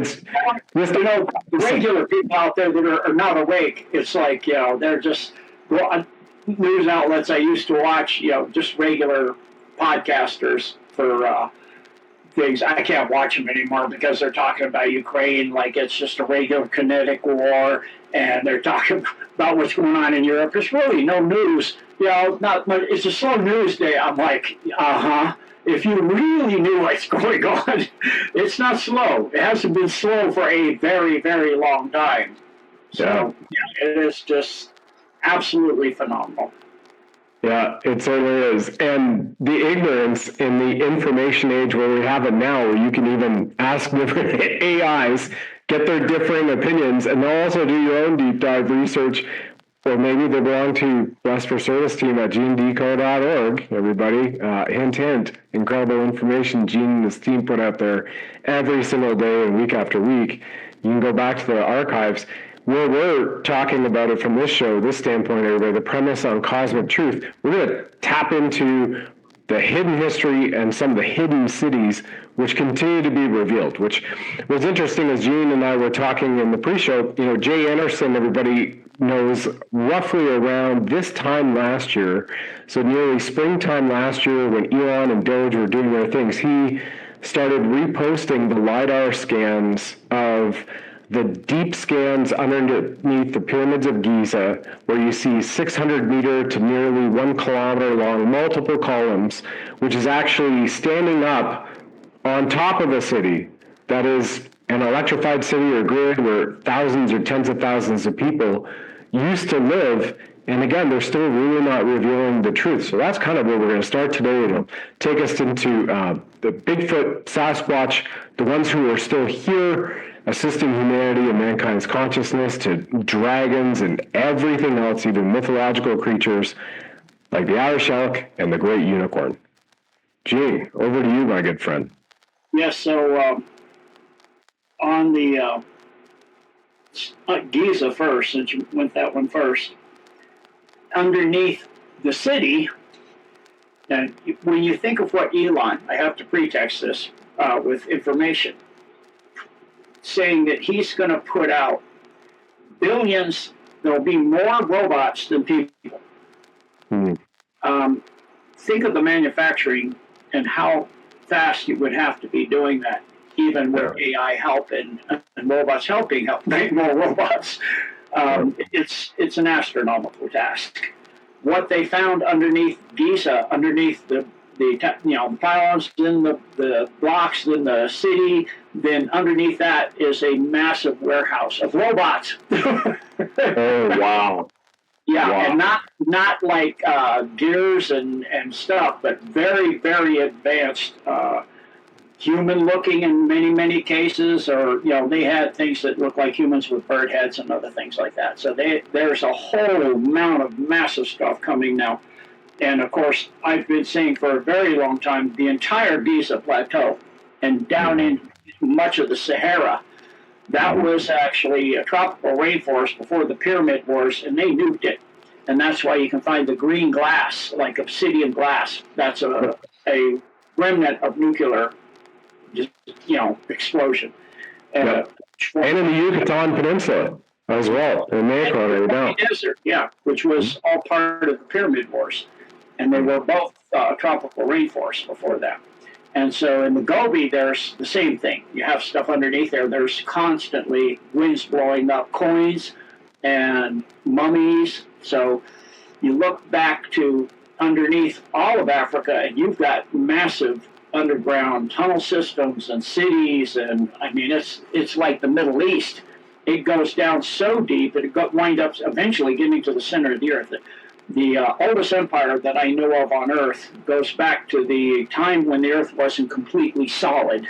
it's just, the regular people out there that are not awake, it's like, they're just news outlets I used to watch, just regular podcasters for things. I can't watch them anymore because they're talking about Ukraine like it's just a regular kinetic war, and they're talking about what's going on in Europe. There's really no news. Not much. It's a slow news day. I'm like, if you really knew what's going on, it's not slow. It hasn't been slow for a very, very long time. So, it is just absolutely phenomenal. Yeah, it certainly is. And the ignorance in the information age where we have it now, where you can even ask different AIs, get their differing opinions, and they'll also do your own deep dive research. Or maybe they belong to Blessed for Service team at genedecode.org. Everybody, hint, hint, incredible information Gene and his team put out there every single day and week after week. You can go back to the archives. Where we're talking about it from this show, this standpoint, everybody, the premise on cosmic truth, we're going to tap into the hidden history and some of the hidden cities which continue to be revealed, which was interesting as Gene and I were talking in the pre-show. Jay Anderson, everybody knows, roughly around this time last year, so nearly springtime last year when Elon and Doge were doing their things, he started reposting the LiDAR scans of the deep scans underneath the pyramids of Giza, where you see 600 meter to nearly 1 kilometer long multiple columns, which is actually standing up on top of a city that is an electrified city or grid where thousands or tens of thousands of people used to live. And again, they're still really not revealing the truth. So that's kind of where we're going to start today. It'll take us into the Bigfoot, Sasquatch, the ones who are still here, assisting humanity and mankind's consciousness, to dragons and everything else, even mythological creatures like the Irish elk and the great unicorn. Gene, over to you, my good friend. Yes, so on the Giza first, since you went that one first, underneath the city, and when you think of what Elon, I have to pretext this with information, saying that he's going to put out billions, there'll be more robots than people. Think of the manufacturing and how fast you would have to be doing that, even with AI help and robots helping make more robots. It's an astronomical task. What they found underneath Giza, underneath the pylons, then the blocks, then the city, then underneath that is a massive warehouse of robots. Oh, wow. Yeah, wow. And not like gears and stuff, but very, very advanced, human-looking in many cases, or they had things that look like humans with bird heads and other things like that. So there's a whole amount of massive stuff coming now. And of course, I've been saying for a very long time, the entire Giza Plateau and down in much of the Sahara, that was actually a tropical rainforest before the Pyramid Wars, and they nuked it. And that's why you can find the green glass, like obsidian glass. That's a remnant of nuclear, explosion. And in the Yucatan Peninsula as well, in Mexico, the desert, which was all part of the Pyramid Wars. And they were both tropical rainforests before that. And so in the Gobi, there's the same thing. You have stuff underneath there. There's constantly winds blowing up coins and mummies. So you look back to underneath all of Africa, and you've got massive underground tunnel systems and cities. And I mean, it's like the Middle East. It goes down so deep that it winds up eventually getting to the center of the earth. The oldest empire that I know of on Earth goes back to the time when the Earth wasn't completely solid.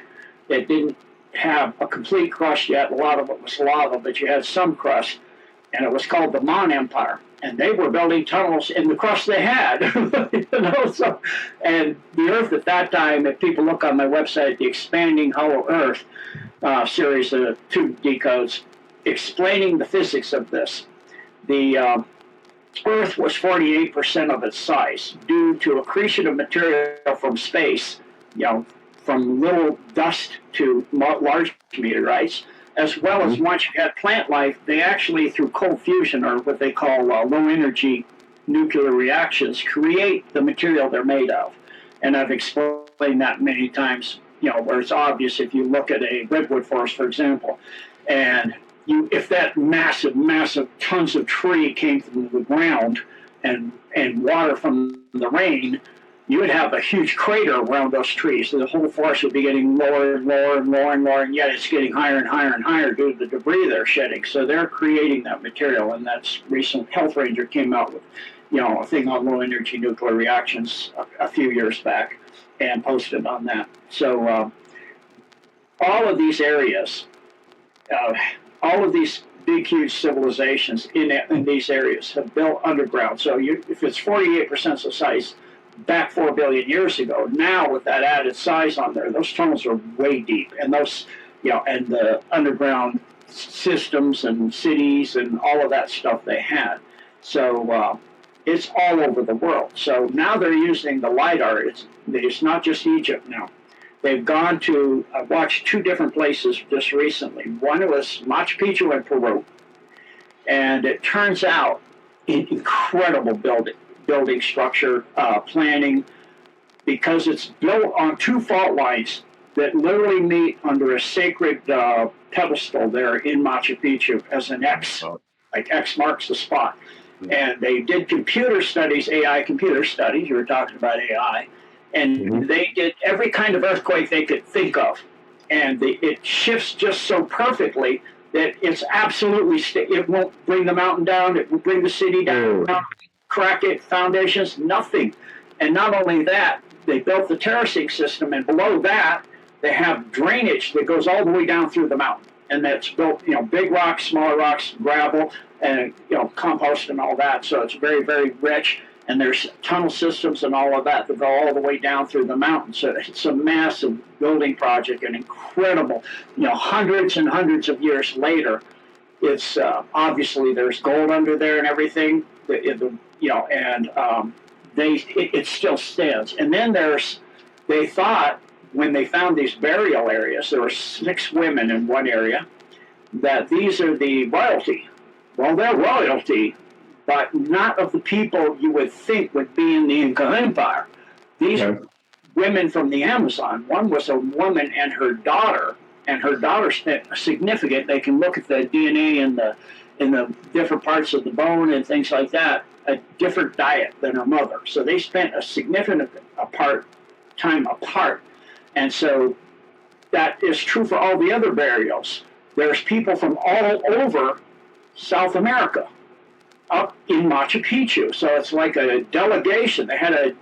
It didn't have a complete crust yet. A lot of it was lava, but you had some crust, and it was called the Mon Empire. And they were building tunnels in the crust they had. And the Earth at that time, if people look on my website, the Expanding Hollow Earth series of 2 decodes, explaining the physics of this. The Earth was 48% of its size due to accretion of material from space, from little dust to large meteorites, as well as once you had plant life, they actually, through cold fusion, or what they call low energy nuclear reactions, create the material they're made of. And I've explained that many times, where it's obvious if you look at a redwood forest, for example, and if that massive tons of tree came from the ground and water from the rain, you would have a huge crater around those trees. So the whole forest would be getting lower and lower and lower and lower, and yet it's getting higher and higher and higher due to the debris they're shedding. So they're creating that material, and that's recent. Health Ranger came out with, a thing on low energy nuclear reactions a few years back and posted on that. So all of these areas, all of these big, huge civilizations in these areas have built underground. So if it's 48% the size back 4 billion years ago, now with that added size on there, those tunnels are way deep. And those, and the underground systems and cities and all of that stuff they had. So it's all over the world. So now they're using the LiDAR. It's not just Egypt now. They've gone to, I've watched 2 different places just recently. One was Machu Picchu in Peru. And it turns out incredible building structure, planning, because it's built on 2 fault lines that literally meet under a sacred pedestal there in Machu Picchu as an X, like X marks the spot. And they did computer studies, AI computer studies, you were talking about AI, and they did every kind of earthquake they could think of. And it shifts just so perfectly that it's absolutely, it won't bring the mountain down, it will bring the city down, crack it, foundations, nothing. And not only that, they built the terracing system, and below that, they have drainage that goes all the way down through the mountain. And that's built, big rocks, smaller rocks, gravel, and, compost and all that. So it's very, very rich. And there's tunnel systems and all of that that go all the way down through the mountain. So it's a massive building project and incredible, hundreds and hundreds of years later. It's obviously there's gold under there and everything, it still stands. And then they thought when they found these burial areas, there were 6 women in one area, that these are the royalty. Well, they're royalty, but not of the people you would think would be in the Inca Empire. These are women from the Amazon. One was a woman and her daughter spent significant. They can look at the DNA in the different parts of the bone and things like that, a different diet than her mother. So they spent a significant time apart. And so that is true for all the other burials. There's people from all over South America up in Machu Picchu. So it's like a delegation. They had a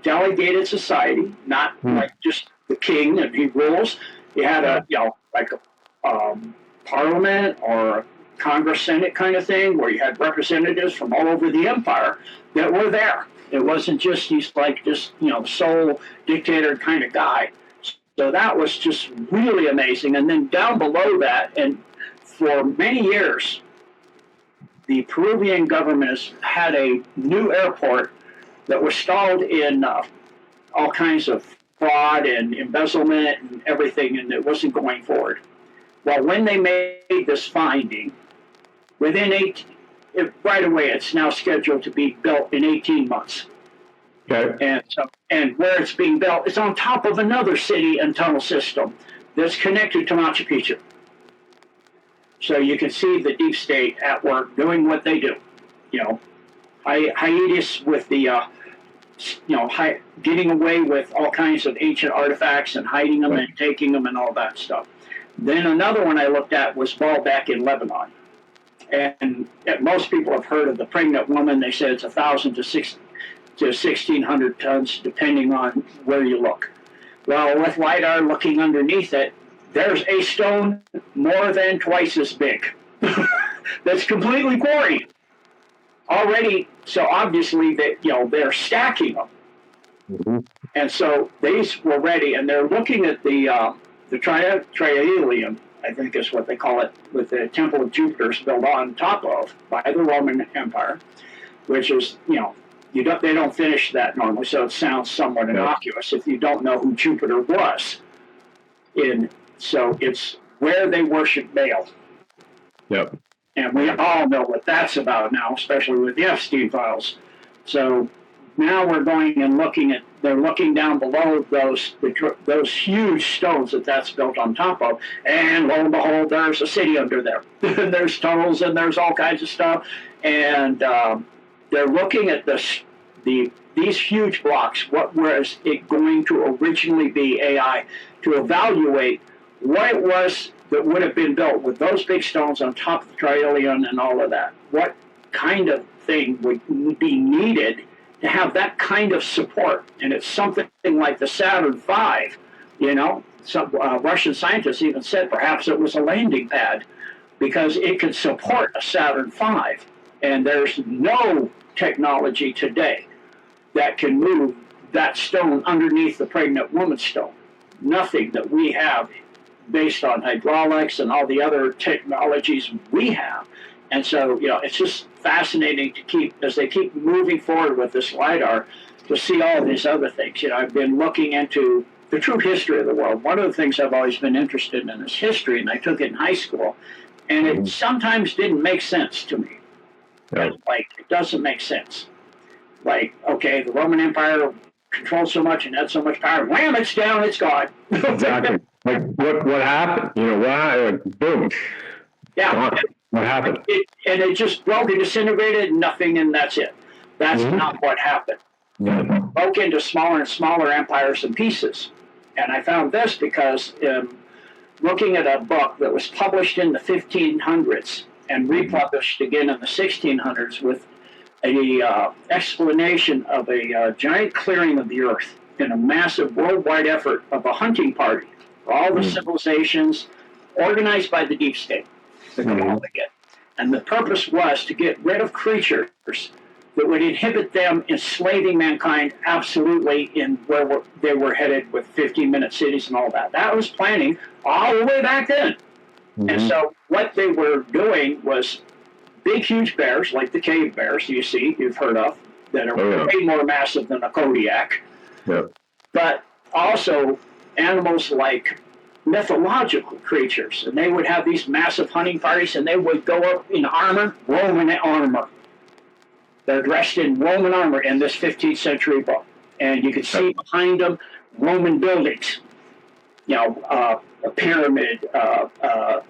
delegated society, not like just the king and he rules. You had a parliament or a Congress, Senate kind of thing, where you had representatives from all over the empire that were there. It wasn't just he's like just sole dictator kind of guy. So that was just really amazing. And then down below that, and for many years, the Peruvian government has had a new airport that was stalled in all kinds of fraud and embezzlement and everything, and it wasn't going forward. Well, when they made this finding, right away, it's now scheduled to be built in 18 months. Okay. And where it's being built, it's on top of another city and tunnel system that's connected to Machu Picchu. So you can see the deep state at work doing what they do. Hiatus with the, getting away with all kinds of ancient artifacts and hiding them and taking them and all that stuff. Then another one I looked at was Baalbek in Lebanon. And most people have heard of the pregnant woman. They said it's 1,000 to 1,600 tons, depending on where you look. Well, with LiDAR looking underneath it, there's a stone more than twice as big that's completely quarried already. So obviously they're stacking them, and so these were ready, and they're looking at the trialium, I think is what they call it, with the Temple of Jupiter's built on top of by the Roman Empire, which is they don't finish that normally, so it sounds somewhat innocuous if you don't know who Jupiter was. So it's where they worship Baal. Yep. And we all know what that's about now, especially with the Epstein files. So now we're going and they're looking down below those huge stones that's built on top of, and lo and behold, there's a city under there. There's tunnels and there's all kinds of stuff, and they're looking at these huge blocks. What was it going to originally be, AI, to evaluate what it was that would have been built with those big stones on top of the Trillium and all of that? What kind of thing would be needed to have that kind of support? And it's something like the Saturn V, Some Russian scientists even said perhaps it was a landing pad because it could support a Saturn V. And there's no technology today that can move that stone underneath the pregnant woman's stone. Nothing that we have based on hydraulics and all the other technologies we have. And so, it's just fascinating as they keep moving forward with this LiDAR, to see all these other things. I've been looking into the true history of the world. One of the things I've always been interested in is history, and I took it in high school, and it sometimes didn't make sense to me. Right. It doesn't make sense. Okay, the Roman Empire controlled so much and had so much power. Wham! It's down. It's gone. Exactly. What happened? Boom. Yeah. What happened? It just broke and disintegrated, nothing, and that's it. That's not what happened. Yeah. It broke into smaller and smaller empires and pieces. And I found this because looking at a book that was published in the 1500s and republished again in the 1600s with a explanation of a giant clearing of the earth in a massive worldwide effort of a hunting party for all the civilizations organized by the deep state. And the purpose was to get rid of creatures that would inhibit them enslaving mankind absolutely in where they were headed with 15-minute cities and all that. That was planning all the way back then. And so what they were doing was big, huge bears, like the cave bears you've heard of, that are way more massive than a Kodiak. Yep. But also animals like mythological creatures, and they would have these massive hunting parties, and they would go up in armor, Roman armor. They're dressed in Roman armor in this 15th century book, and you could see behind them Roman buildings, a pyramid I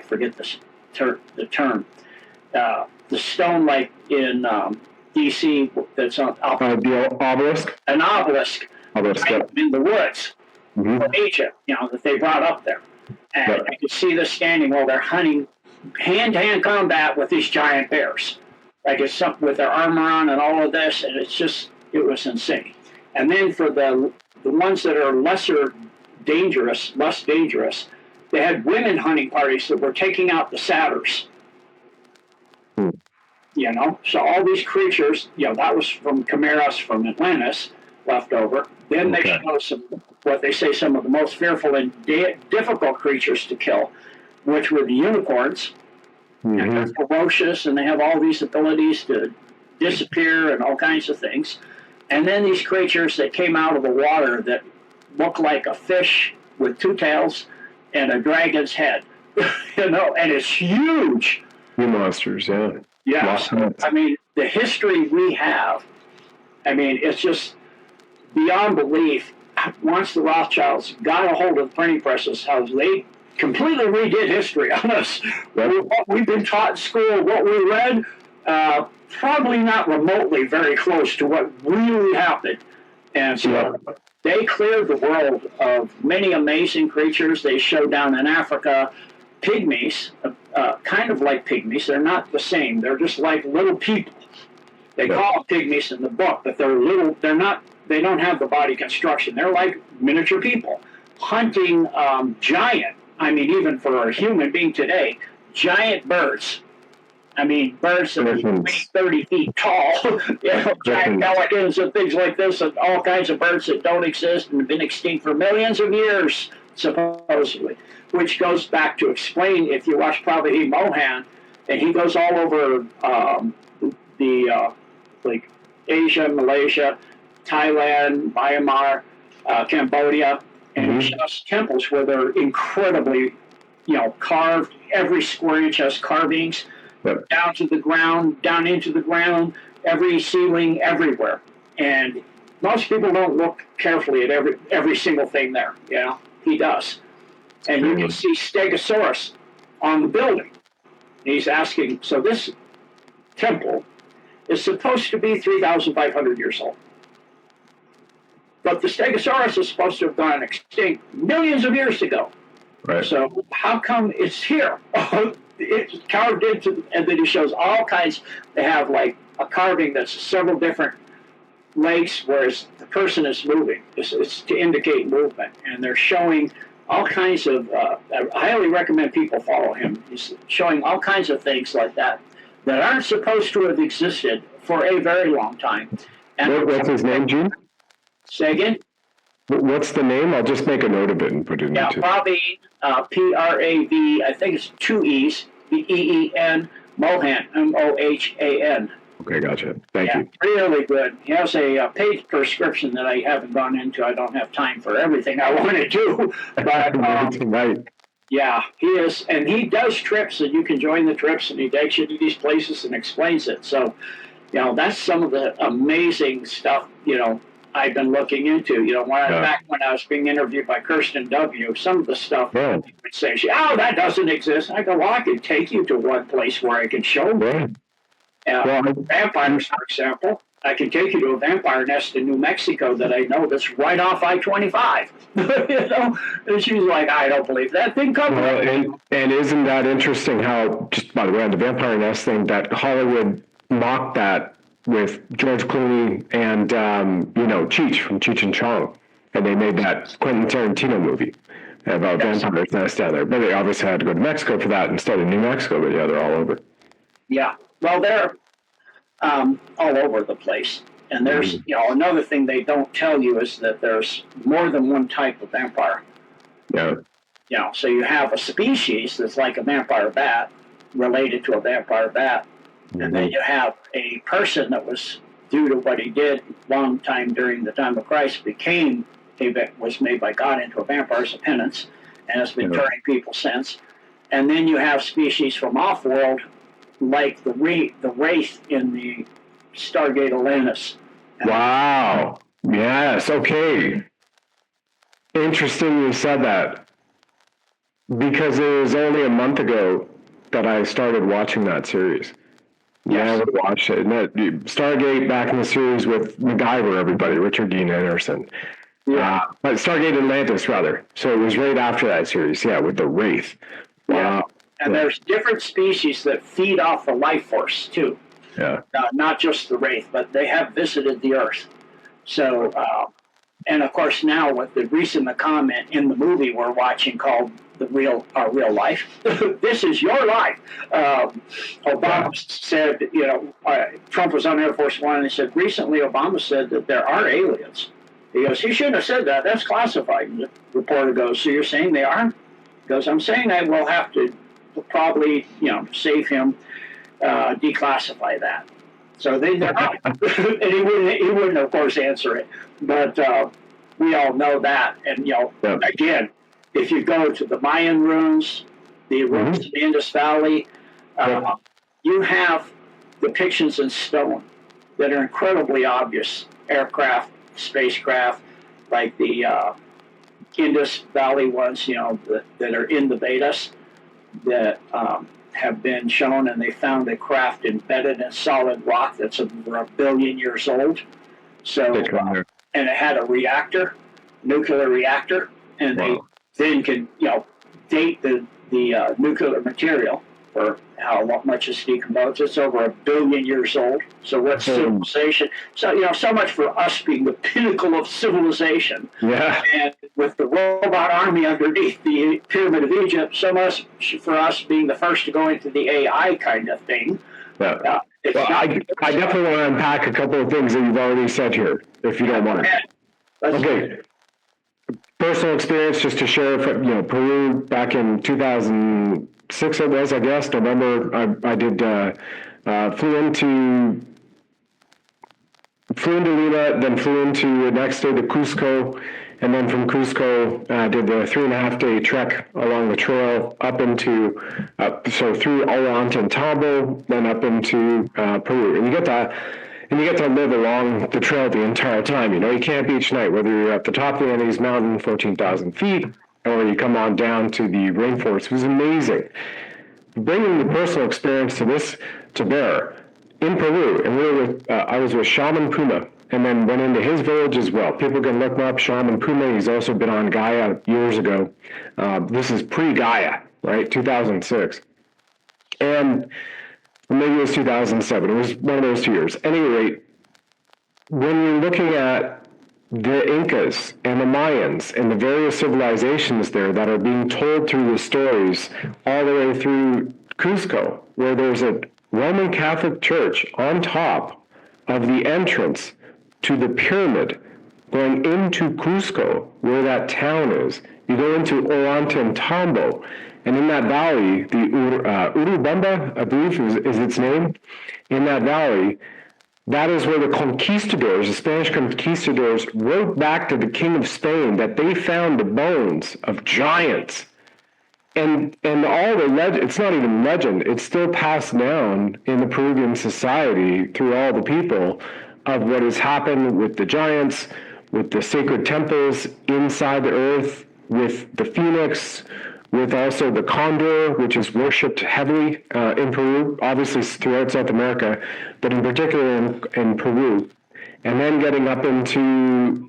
forget the term, the stone like in D.C. that's on The obelisk. An obelisk in the woods from Egypt, that they brought up there. And I could see this standing while they're hunting hand-to-hand combat with these giant bears. With their armor on and all of this, and it was insane. And then for the ones that are less dangerous, they had women hunting parties that were taking out the satyrs. So all these creatures, that was from chimeras from Atlantis left over. Then they show some of the most fearful and difficult creatures to kill, which were the unicorns. And they're ferocious, and they have all these abilities to disappear and all kinds of things. And then these creatures that came out of the water that look like a fish with two tails and a dragon's head, and it's huge. Sea monsters, yeah. Yeah, the history we have, it's just beyond belief. Once the Rothschilds got a hold of the printing presses, how they completely redid history on us. What we've been taught in school, what we read, probably not remotely very close to what really happened. And so they cleared the world of many amazing creatures. They showed down in Africa pygmies, kind of like pygmies. They're not the same. They're just like little people. They call them pygmies in the book, but they're little. They're not. They don't have the body construction. They're like miniature people hunting giant. Even for a human being today, giant birds. Birds that are 30 feet tall, giant pelicans and things like this, and all kinds of birds that don't exist and have been extinct for millions of years, supposedly. Which goes back to explain, if you watch Prabhupada Mohan, and he goes all over like Asia, Malaysia, Thailand, Myanmar, Cambodia, and he shows temples where they're incredibly, carved. Every square inch has carvings down to the ground, down into the ground, every ceiling, everywhere. And most people don't look carefully at every single thing there. He does. And you can see Stegosaurus on the building. And he's asking, so this temple is supposed to be 3,500 years old. But the Stegosaurus is supposed to have gone extinct millions of years ago. Right. So how come it's here? It's carved into, and then he shows all kinds. They have like a carving that's several different legs, whereas the person is moving. It's to indicate movement, and they're showing all kinds of. I highly recommend people follow him. He's showing all kinds of things like that aren't supposed to have existed for a very long time. And what's his name, Gene? Say again? What's the name? I'll just make a note of it and put it in. Yeah, Praveen, Prav, I think it's 2 E's, Een, Mohan, Mohan. Okay, gotcha. Thank you. Really good. He has a paid prescription that I haven't gone into. I don't have time for everything I want to do. But right. Yeah, he is. And he does trips, and you can join the trips, and he takes you to these places and explains it. So, that's some of the amazing stuff, I've been looking into. Back when I was being interviewed by Kirsten W., some of the stuff he would say, that doesn't exist. I go, well, I can take you to one place where I can show you. Vampires, for example. I can take you to a vampire nest in New Mexico that I know that's right off I-25. And she's like, I don't believe that thing comes. Well, and isn't that interesting how, just by the way, on the vampire nest thing, that Hollywood mocked that with George Clooney and, Cheech from Cheech and Chong. And they made that Quentin Tarantino movie about vampires nest down there. But they obviously had to go to Mexico for that instead of New Mexico. But yeah, they're all over. Yeah. Well, they're all over the place. And there's, another thing they don't tell you is that there's more than one type of vampire. Yeah. So you have a species that's like a vampire bat, related to a vampire bat. And then you have a person that was, due to what he did long time during the time of Christ, was made by God into a vampire as a penance, and has been turning people since. And then you have species from off-world, like the Wraith in the Stargate Atlantis. Wow. Yes. Okay. Interesting you said that, because it was only a month ago that I started watching that series. Yeah, I would watch it. Stargate back in the series with MacGyver, everybody, Richard Dean Anderson. Yeah. But Stargate Atlantis, rather. So it was right after that series, with the Wraith. Wow. Yeah. And there's different species that feed off the life force, too. Yeah. Not just the Wraith, but they have visited the Earth. So, and of course now with the recent comment in the movie we're watching called Our Real Life, this is your life. Obama said, Trump was on Air Force One, and he said, recently Obama said that there are aliens. He goes, he shouldn't have said that. That's classified. And the reporter goes, so you're saying they are? He goes, I'm saying I will have to probably, save him, declassify that. So they're not. And he wouldn't, of course, answer it. But we all know that. And, again, if you go to the Mayan ruins, the ruins of the Indus Valley, you have depictions in stone that are incredibly obvious. Aircraft, spacecraft, like the Indus Valley ones, that are in the Vedas, that have been shown, and they found a craft embedded in solid rock that's over 1 billion years old. So, and it had a reactor, nuclear reactor, and they then can, date the nuclear material for how much it's decomposed. It's over 1 billion years old. So what's civilization? So, so much for us being the pinnacle of civilization. Yeah. And with the robot army underneath the Pyramid of Egypt, so much for us being the first to go into the AI kind of thing. Yeah. I definitely want to unpack a couple of things that you've already said here, if you don't mind. Okay. Personal experience, just to share, from Peru back in 2000, 6 it was, I guess, November, I did, flew into Lima, then flew into the next day to Cusco, and then from Cusco, did the 3.5-day trek along the trail up into, so through Ollantaytambo, then up into Peru. And you get to live along the trail the entire time. You know, you camp each night, whether you're at the top of the Andes Mountain, 14,000 feet, or you come on down to the rainforest. It was amazing. Bringing the personal experience to bear in Peru, and I was with Shaman Puma, and then went into his village as well. People can look him up, Shaman Puma. He's also been on Gaia years ago. This is pre-Gaia, right? 2006. And maybe it was 2007. It was one of those 2 years. At any rate, when you're looking at the Incas and the Mayans and the various civilizations there that are being told through the stories all the way through Cusco, where there's a Roman Catholic Church on top of the entrance to the pyramid going into Cusco, where that town is. You go into Ollantaytambo, and in that valley, the Urubamba, I believe is its name, in that valley, that is where the conquistadors, the Spanish conquistadors, wrote back to the King of Spain that they found the bones of giants. And all the it's not even legend, it's still passed down in the Peruvian society through all the people of what has happened with the giants, with the sacred temples inside the earth, with the phoenix, with also the condor, which is worshipped heavily in Peru, obviously throughout South America, but in particular in Peru. And then getting up into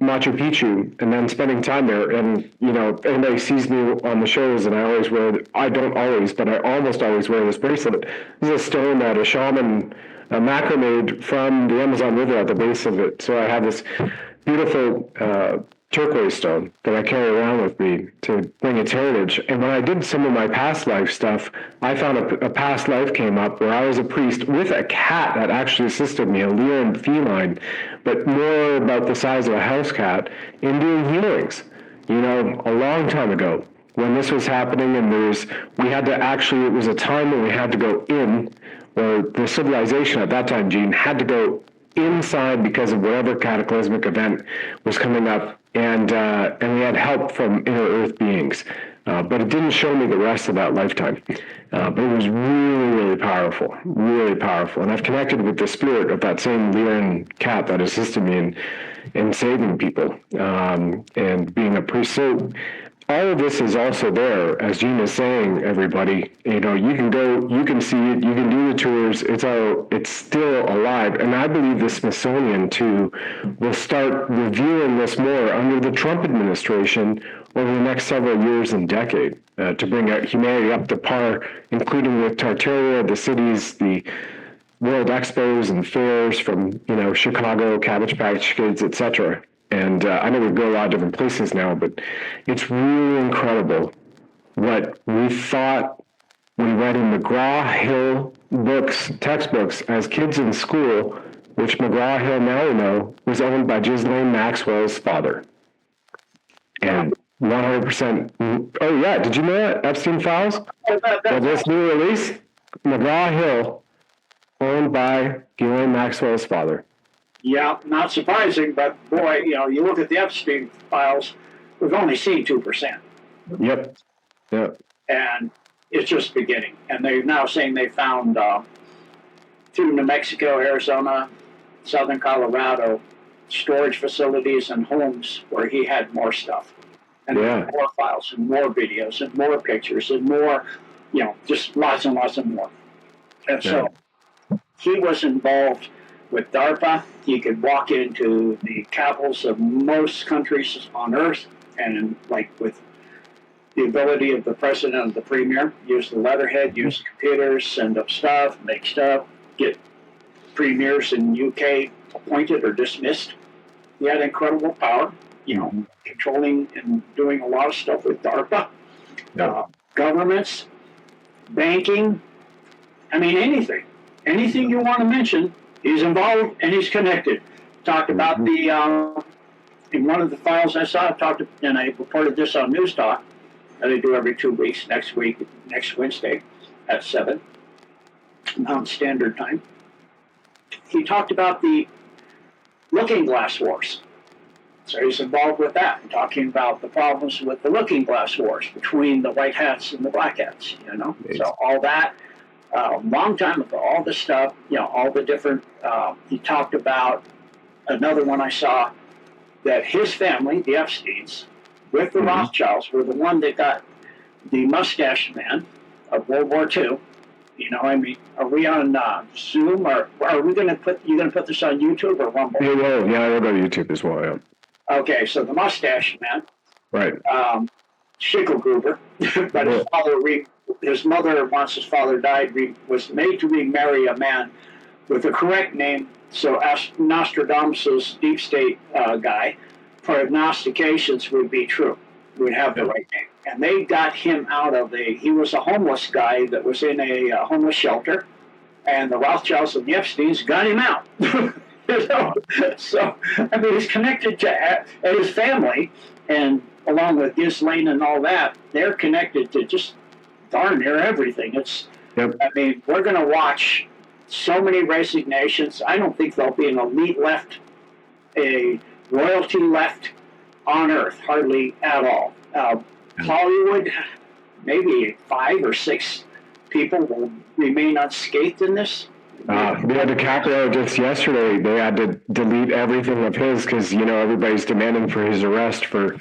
Machu Picchu and then spending time there. And, you know, anybody sees me on the shows, and I don't always, but I almost always wear this bracelet. This is a stone that a shaman macrameed from the Amazon River at the base of it. So I have this beautiful turquoise stone that I carry around with me to bring its heritage. And when I did some of my past life stuff, I found a past life came up where I was a priest with a cat that actually assisted me, a Lyran feline, but more about the size of a house cat, in doing healings, you know, a long time ago when this was happening. And it was a time when we had to go in, or the civilization at that time, Gene, had to go inside because of whatever cataclysmic event was coming up, and we had help from inner earth beings. But it didn't show me the rest of that lifetime. But it was really, really powerful, really powerful. And I've connected with the spirit of that same Lyran cat that assisted me in saving people and being a priest. So all of this is also there, as Gene is saying, everybody. You know, you can go, you can see it, you can do the tours. It's still alive. And I believe the Smithsonian, too, will start reviewing this more under the Trump administration over the next several years and decade to bring humanity up to par, including with Tartaria, the cities, the World Expos and fairs from, you know, Chicago, Cabbage Patch Kids, etc. And I know we go a lot of different places now, but it's really incredible what we thought we read in McGraw-Hill textbooks as kids in school, which McGraw-Hill, now we know, was owned by Ghislaine Maxwell's father. And 100%, oh yeah, did you know that? Epstein Files? This new release, McGraw-Hill, owned by Ghislaine Maxwell's father. Yeah, not surprising, but boy, you know, you look at the Epstein files, we've only seen 2%. Yep. And it's just beginning. And they're now saying they found through New Mexico, Arizona, southern Colorado, storage facilities and homes where he had more stuff. And more files and more videos and more pictures and more, you know, just lots and lots and more. And so he was involved with DARPA. He could walk into the capitals of most countries on Earth, and like with the ability of the president and the premier, use the letterhead, use computers, send up stuff, make stuff, get premiers in UK appointed or dismissed. He had incredible power, you know, controlling and doing a lot of stuff with DARPA, governments, banking. I mean, anything you want to mention. He's involved and he's connected. Talked about the in one of the files I saw. And I reported this on News Talk. that I do every 2 weeks. Next Wednesday at 7 Mountain Standard Time. He talked about the Looking Glass Wars. So he's involved with that, talking about the problems with the Looking Glass Wars between the white hats and the black hats. Amazing. So all that. Long time ago, all this stuff, all the different, he talked about another one I saw, that his family, the Epsteins, with the Rothschilds, were the one that got the mustache man of World War II. Are we on Zoom, or are we going to put this on YouTube or Rumble? Yeah, we'll go to YouTube as well, yeah. Okay, so the mustache man, right? Schickelgruber, but his mother, once his father died, was made to remarry a man with the correct name. So Nostradamus' deep state guy, prognostications would be true, would have the right name. And they got him out of he was a homeless guy that was in a homeless shelter, and the Rothschilds and the Epsteins got him out. So, he's connected to his family, and along with Ghislaine and all that, they're connected to just darn near everything. We're going to watch so many resignations. I don't think there'll be an elite left, a royalty left on Earth, hardly at all. Hollywood, maybe 5 or 6 people will remain unscathed in this. DiCaprio just yesterday, they had to delete everything of his because, everybody's demanding for his arrest for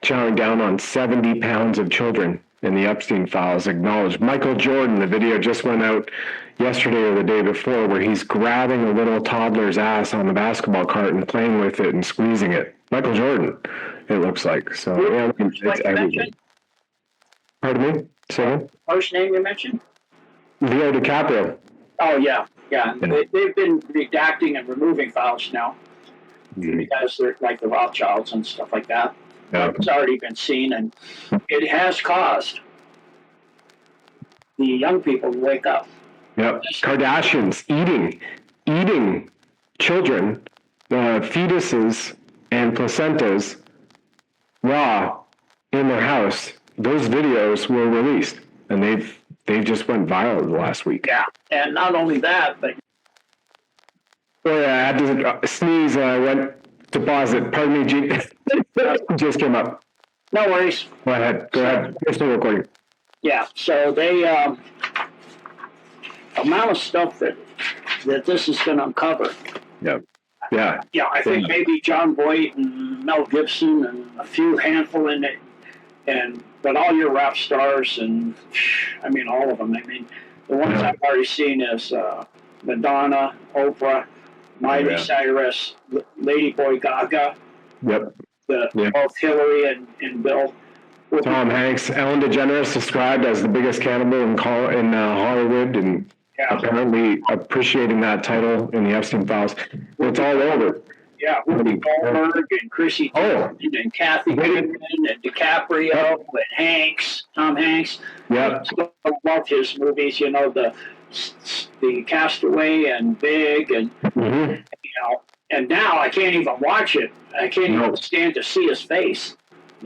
chowing down on 70 pounds of children in the Epstein files. Acknowledged. Michael Jordan, the video just went out yesterday or the day before where he's grabbing a little toddler's ass on the basketball court and playing with it and squeezing it. Michael Jordan, it looks like. So, it's everything. Pardon me? Say first name you mentioned? Leo DiCaprio. Oh, yeah. They've been redacting and removing files now because they're like the Rothschilds and stuff like that. It's already been seen, and it has caused the young people to wake up. Yep. Kardashians eating children, fetuses and placentas raw in their house. Those videos were released, and they just went viral the last week. Yeah, and not only that, but I had to sneeze. Went to pause it. Pardon me, Gene. Just came up. No worries. Go ahead. We're still recording. Yeah. So they amount of stuff that this is going to uncover. Yeah. I think maybe John Voight and Mel Gibson and a few handful in it, but all your rap stars and all of them. The ones I've already seen is Madonna, Oprah, Miley Cyrus, Lady Boy Gaga. Yep. Both Hillary and Bill. Tom Hanks, Ellen DeGeneres described as the biggest cannibal in Hollywood, and apparently appreciating that title in the Epstein files. It's all over. Yeah, Whoopi Goldberg and Chrissy Teigen and Kathy Griffin and DiCaprio and Tom Hanks. Yeah, I love his movies. The Castaway and Big and and now I can't even watch it. I can't even stand to see his face.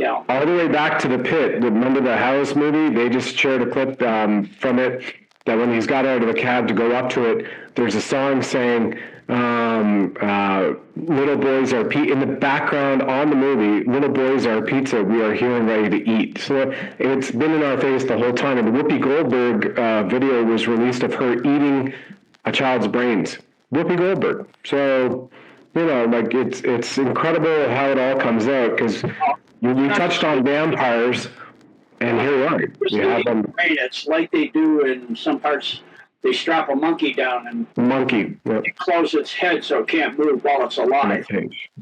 All the way back to The Pit. Remember the House movie? They just shared a clip from it that when he's got out of the cab to go up to it, there's a song saying, little boys are in the background on the movie, little boys are pizza, we are here and ready to eat. So it's been in our face the whole time. And the Whoopi Goldberg video was released of her eating a child's brains. Whoopi Goldberg. So, it's incredible how it all comes out, because you touched on vampires, and here we are. You have them. It's like they do in some parts. They strap a monkey down and close its head so it can't move while it's alive,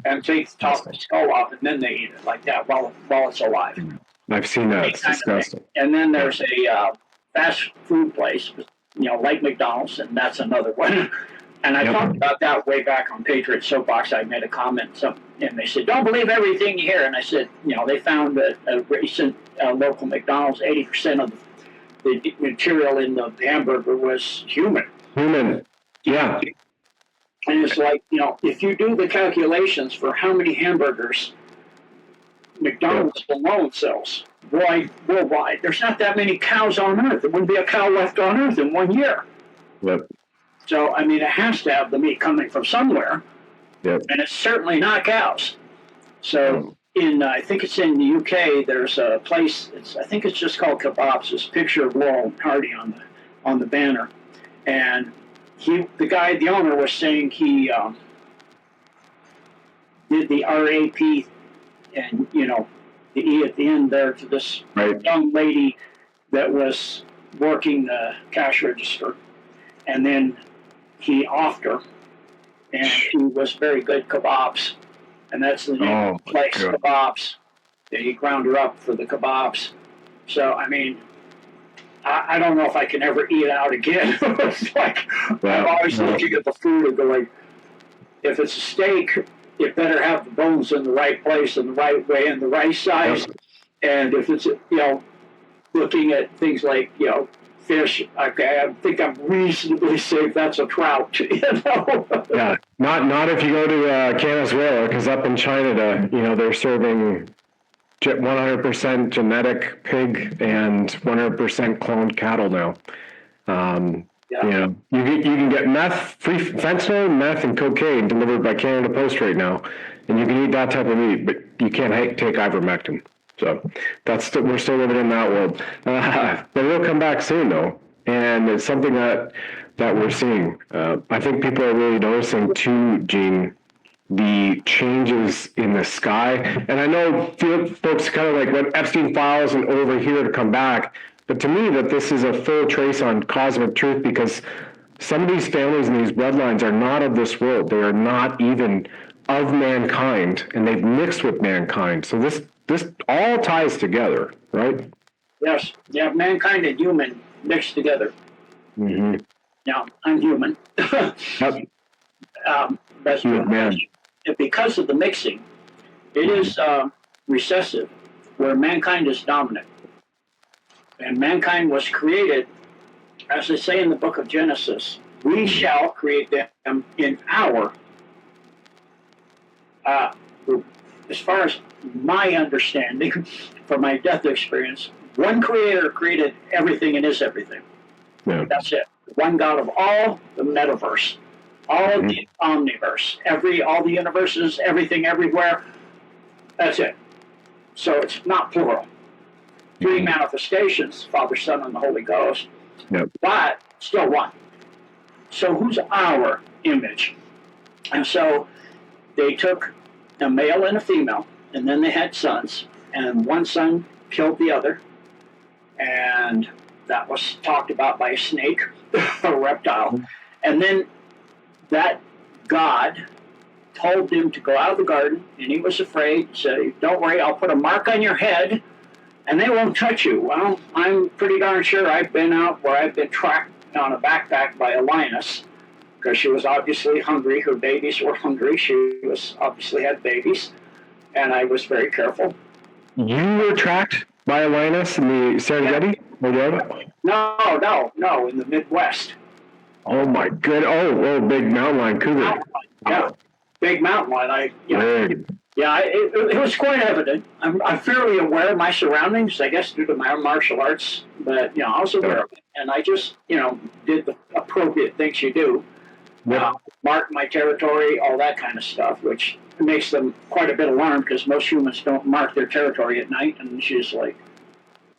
and take the top of the skull off, and then they eat it like that while it's alive. I've seen that. It's disgusting. And then there's a fast food place, like McDonald's, and that's another one. And I talked about that way back on Patriot Soapbox. I made a comment, and they said, "Don't believe everything you hear." And I said, they found that a recent local McDonald's, 80% of the material in the hamburger was human. Yeah. And it's like, if you do the calculations for how many hamburgers McDonald's alone sells, worldwide. There's not that many cows on Earth. There wouldn't be a cow left on Earth in 1 year. Yep. So, I mean, it has to have the meat coming from somewhere. Yep. And it's certainly not cows. So, I think it's in the UK, there's a place, I think it's just called Kebabs. There's a picture of Laurel and Hardy on the banner. And the owner was saying he did the RAP and, the E at the end there to this young lady that was working the cash register. And then he offed her, and she was very good kebabs. And that's the name of the place, Kebabs. And he ground her up for the kebabs. So, I mean, I don't know if I can ever eat out again. It's like, I'm always looking at the food and going, if it's a steak, it better have the bones in the right place and the right way and the right size. And if it's, looking at things like, fish, okay, I think I'm reasonably safe. That's a trout, Yeah, not if you go to Venezuela, because up in China, they're serving 100% genetic pig and 100% cloned cattle now. You can get free fentanyl, meth, and cocaine delivered by Canada Post right now, and you can eat that type of meat, but you can't take ivermectin. So we're still living in that world. But it'll come back soon, though, and it's something that we're seeing. I think people are really noticing too, Gene, the changes in the sky. And I know folks kind of like want Epstein files and over here to come back, but to me that this is a full trace on cosmic truth, because some of these families and these bloodlines are not of this world. They are not even of mankind, and they've mixed with mankind. So this all ties together, right? Yes. Yeah, mankind and human mixed together. Mm-hmm. Now, I'm human. Yep. But man. Because of the mixing, it is recessive, where mankind is dominant. And mankind was created, as they say in the book of Genesis, we shall create them in our, as far as my understanding from my death experience, one creator created everything and is everything. Yeah. That's it. One God of all the metaverse, all of the omniverse, all the universes, everything, everywhere. That's it. So it's not plural. Three manifestations, Father, Son, and the Holy Ghost, but still one. So who's our image? And so they took a male and a female, and then they had sons, and one son killed the other, and that was talked about by a snake, a reptile. And then that God told him to go out of the garden, and he was afraid. He said, don't worry, I'll put a mark on your head, and they won't touch you. Well, I'm pretty darn sure I've been out where I've been tracked on a backpack by a lioness, because she was obviously hungry. Her babies were hungry. She was obviously had babies, and I was very careful. You were tracked by a lioness in the Serengeti? No, in the Midwest. Oh my good! Oh, big mountain lion cougar. Yeah, big mountain lion. It was quite evident. I'm fairly aware of my surroundings, I guess, due to my martial arts. But I was aware of it, and I just did the appropriate things you do. Mark my territory, all that kind of stuff, which makes them quite a bit alarmed, because most humans don't mark their territory at night. And she's like,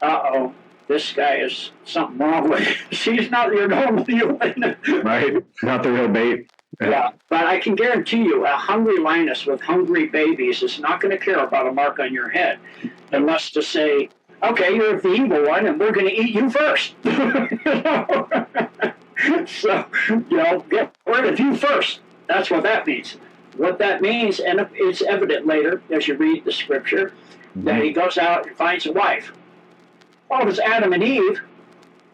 "Uh-oh, this guy is something wrong with him. She's not your normal human." Right, not the real bait. Yeah, but I can guarantee you, a hungry lioness with hungry babies is not going to care about a mark on your head, unless to say, "Okay, you're the evil one, and we're going to eat you first." So, get rid of you first. That's what that means. What that means, and it's evident later as you read the scripture, that he goes out and finds a wife. Oh, it was Adam and Eve.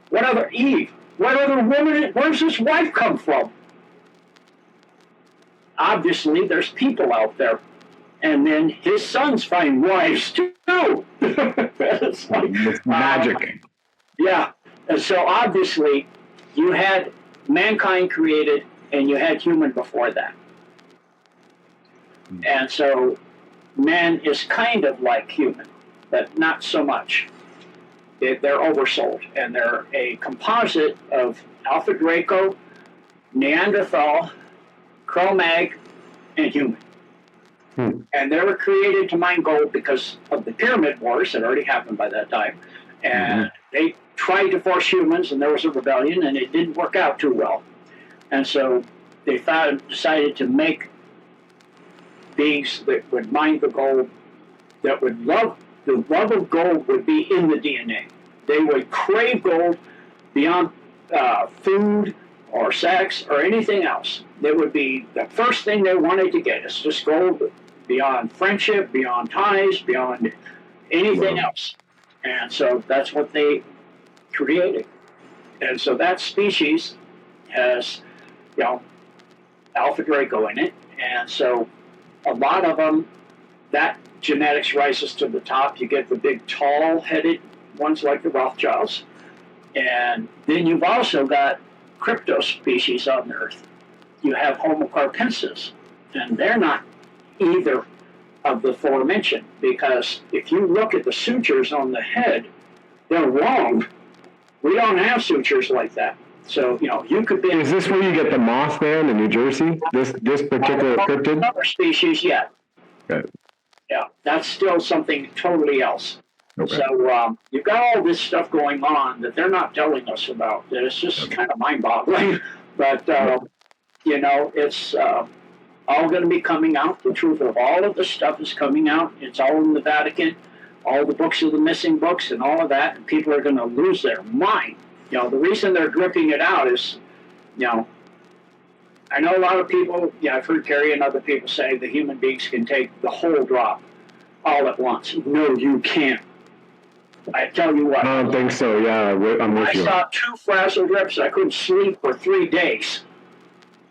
What other Eve? What other woman? Where's this wife come from? Obviously, there's people out there. And then his sons find wives too. It's like, it's magic. Yeah. And so obviously, you had mankind created, and you had human before that. And so man is kind of like human. but not so much. They're oversold, and they're a composite of Alpha Draco, Neanderthal, Cro-Mag, and human. And they were created to mine gold because of the Pyramid Wars that already happened by that time. And they tried to force humans, and there was a rebellion, and it didn't work out too well. And so they decided to make beings that would mine the gold, that would love, the love of gold would be in the DNA. They would crave gold beyond food or sex or anything else. It would be the first thing they wanted to get. It's just gold beyond friendship, beyond ties, beyond anything else. And so that's what they created. And so that species has, Alpha Draco in it. And so a lot of them, that genetics rises to the top. You get the big tall-headed ones like the Rothschilds. And then you've also got crypto species on the Earth. You have Homo carpensis, and they're not either of the aforementioned, because if you look at the sutures on the head, they're wrong. We don't have sutures like that. So, you could be... Is this where you get the Mothman in New Jersey? This particular cryptid? Another species, yeah. Okay. Yeah, that's still something totally else. Okay. So you've got all this stuff going on that they're not telling us about. That it's just kind of mind-boggling. But, it's all going to be coming out. The truth of all of this stuff is coming out. It's all in the Vatican. All the books of the missing books and all of that. And people are going to lose their mind. The reason they're dripping it out is, I know a lot of people, I've heard Terry and other people say that human beings can take the whole drop all at once. No, you can't. I tell you what. I don't think so. Yeah, I'm with you. I saw 2 frazzle drips. I couldn't sleep for 3 days.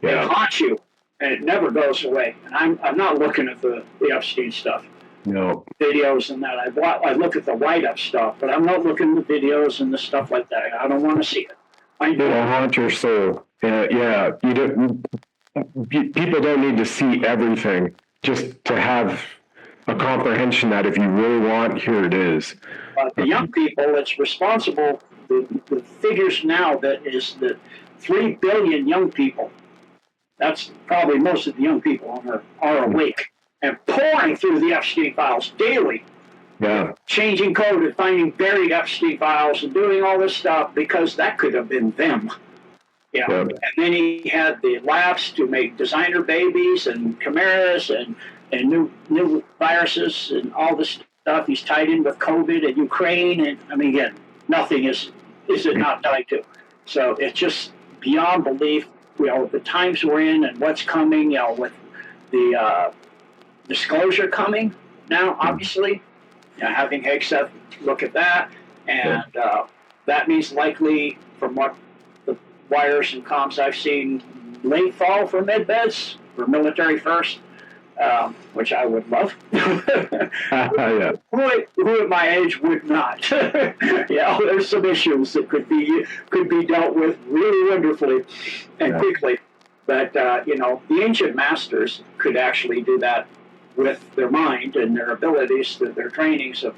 Yeah. It haunts you, and it never goes away. And I'm not looking at the Epstein stuff. No. Videos and that. I look at the write-up stuff, but I'm not looking at the videos and the stuff like that. I don't want to see it. It'll haunt your soul. Yeah. You don't. People don't need to see everything just to have a comprehension that if you really want, here it is. The young people, it's responsible. The figures now that is that 3 billion young people. That's probably most of the young people on Earth are awake and pouring through the Epstein files daily. Yeah. Changing code and finding buried Epstein files and doing all this stuff because that could have been them. Yeah. And then he had the labs to make designer babies and chimeras and new viruses and all this stuff. He's tied in with COVID and Ukraine, and again, nothing is it not tied to. So it's just beyond belief. The times we're in and what's coming. With the disclosure coming now, obviously, having Hegseth look at that, and that means likely, from what the wires and comms I've seen, late fall for medbeds for military first. Which I would love. Yeah. Who at my age would not? There's some issues that could be dealt with really wonderfully and quickly. But the ancient masters could actually do that with their mind and their abilities, their trainings of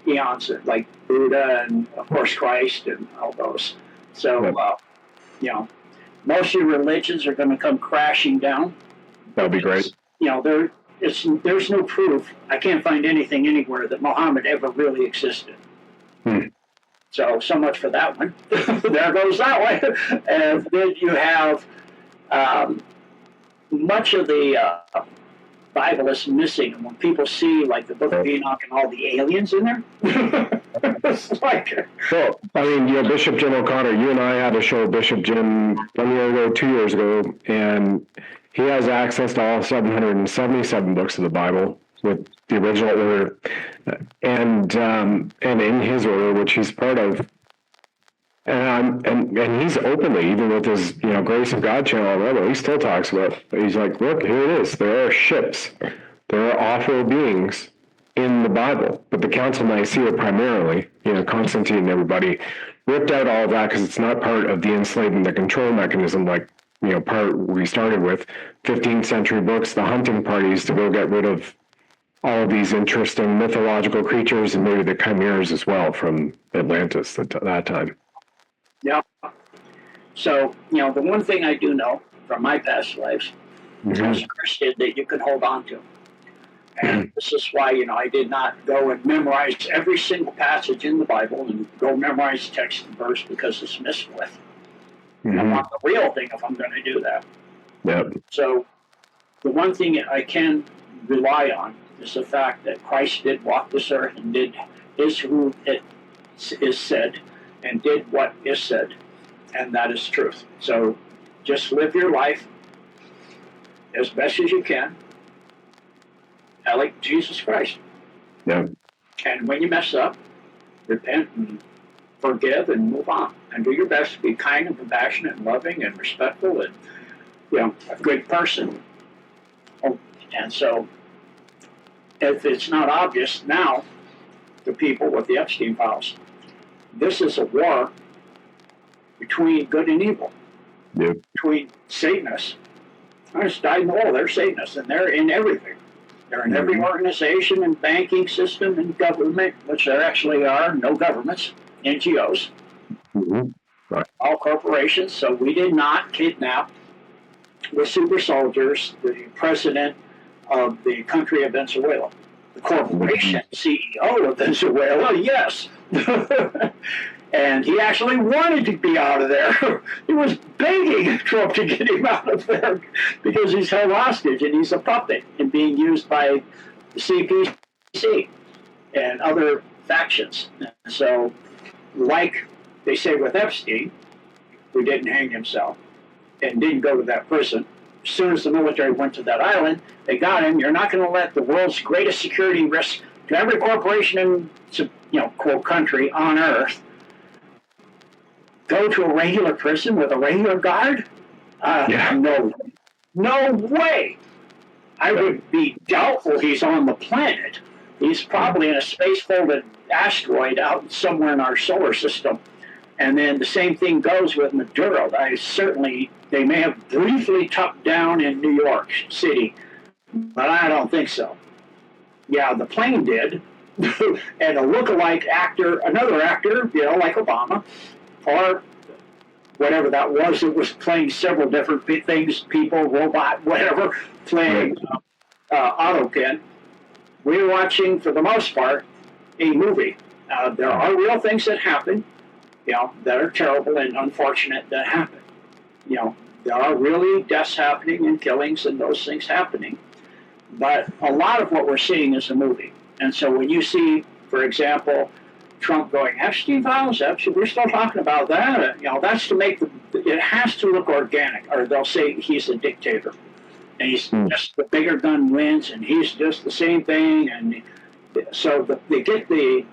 eons, like Buddha and of course Christ and all those. So most of your religions are going to come crashing down. That'll be great. There's no proof. I can't find anything anywhere that Muhammad ever really existed. So much for that one. There goes that one. And then you have much of the Bible is missing. And when people see like the Book of Enoch and all the aliens in there, it's like... Well, Bishop Jim O'Connor, you and I had a show with Bishop Jim 1 year ago, 2 years ago, and he has access to all 777 books of the Bible with the original order, and in his order, which he's part of, and he's openly, even with his Grace of God channel, he still talks about. He's like, look, here it is. There are ships, there are awful beings in the Bible, but the Council of Nicaea primarily, Constantine and everybody ripped out all of that because it's not part of the enslavement, the control mechanism, like. Part we started with 15th century books, the hunting parties to go get rid of all of these interesting mythological creatures and maybe the chimeras as well from Atlantis at that time. Yeah. So, the one thing I do know from my past lives, as Chris did, that you can hold on to. And this is why, I did not go and memorize every single passage in the Bible and go memorize text and verse because it's missed with. I want the real thing if I'm going to do that. Yep. So the one thing I can rely on is the fact that Christ did walk this earth and is who it is said and did what is said. And that is truth. So just live your life as best as you can, like Jesus Christ. Yeah. And when you mess up, repent and forgive and move on. And do your best to be kind and compassionate and loving and respectful and, a good person. Oh, and so if it's not obvious now to people with the Epstein files, this is a war between good and evil, between Satanists. I just died in the hole. They're Satanists, and they're in everything. They're in every organization and banking system and government, which there actually are no governments, NGOs, Right. All corporations. So we did not kidnap the super soldiers, the president of the country of Venezuela. The corporation CEO of Venezuela, yes. And he actually wanted to be out of there. He was begging Trump to get him out of there because he's held hostage and he's a puppet and being used by the CPC and other factions. So, like they say with Epstein, who didn't hang himself and didn't go to that prison, as soon as the military went to that island, they got him. You're not going to let the world's greatest security risk to every corporation in, quote, country on earth go to a regular prison with a regular guard? No way. I would be doubtful he's on the planet. He's probably in a space-folded asteroid out somewhere in our solar system. And then the same thing goes with Maduro. They may have briefly tucked down in New York City, but I don't think so. Yeah, the plane did. And a lookalike actor, another actor, like Obama, or whatever that was playing several different things, people, robot, whatever, playing Autopin. We're watching, for the most part, a movie. There are real things that happen, that are terrible and unfortunate that happen. There are really deaths happening and killings and those things happening. But a lot of what we're seeing is a movie. And so when you see, for example, Trump going, Epstein files, we're still talking about that. That's to make it has to look organic, or they'll say he's a dictator. And he's just the bigger gun wins, and he's just the same thing. And so they get the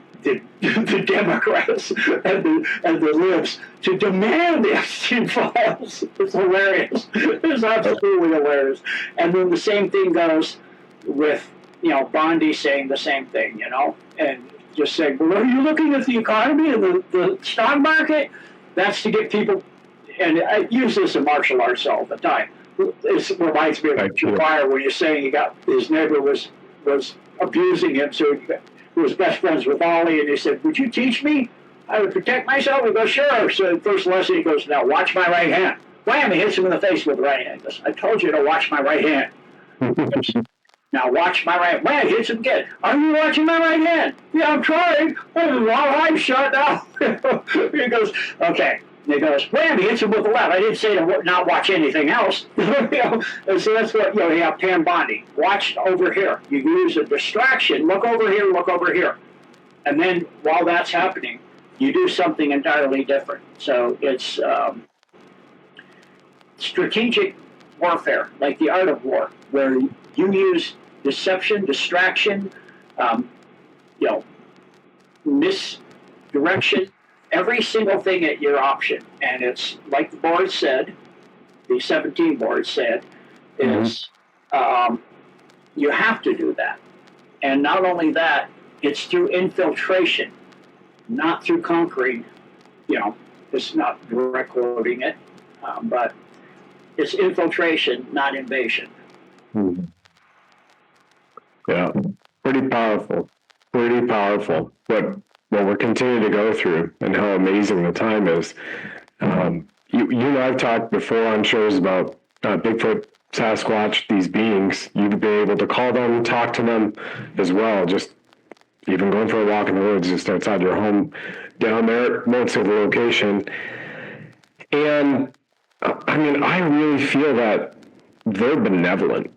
Democrats and the libs to demand the Epstein files. It's hilarious. It's absolutely hilarious. And then the same thing goes with, Bondi saying the same thing, and just saying, well, are you looking at the economy and the stock market? That's to get people, and I use this in martial arts all the time. It reminds me of Fire when you're saying his neighbor was abusing him, so he was best friends with Ollie, and he said, would you teach me how to protect myself? He goes, sure. So the first lesson, he goes, now watch my right hand. Wham, he hits him in the face with the right hand. He goes, I told you to watch my right hand. Now watch my right. Wham, he hits him again. Are you watching my right hand? Yeah, I'm trying. Well, I'm shut down. He goes, okay. And he goes, wham, he hits him with the left. I didn't say to not watch anything else. And so that's what, you have Pam Bondi. Watch over here. You use a distraction. Look over here, look over here. And then while that's happening, you do something entirely different. So it's strategic warfare, like the art of war, where you use deception, distraction, misdirection, every single thing at your option. And it's like the board said, the 17 board said, is you have to do that. And not only that, it's through infiltration, not through conquering. It's not direct quoting it, but it's infiltration, not invasion. Yeah. pretty powerful. Pretty powerful. What we're continuing to go through and how amazing the time is. You and I've talked before on shows about Bigfoot, Sasquatch, these beings. You'd be able to call them, talk to them as well. Just even going for a walk in the woods just outside your home down there, won't say the location. And I mean, I really feel that they're benevolent.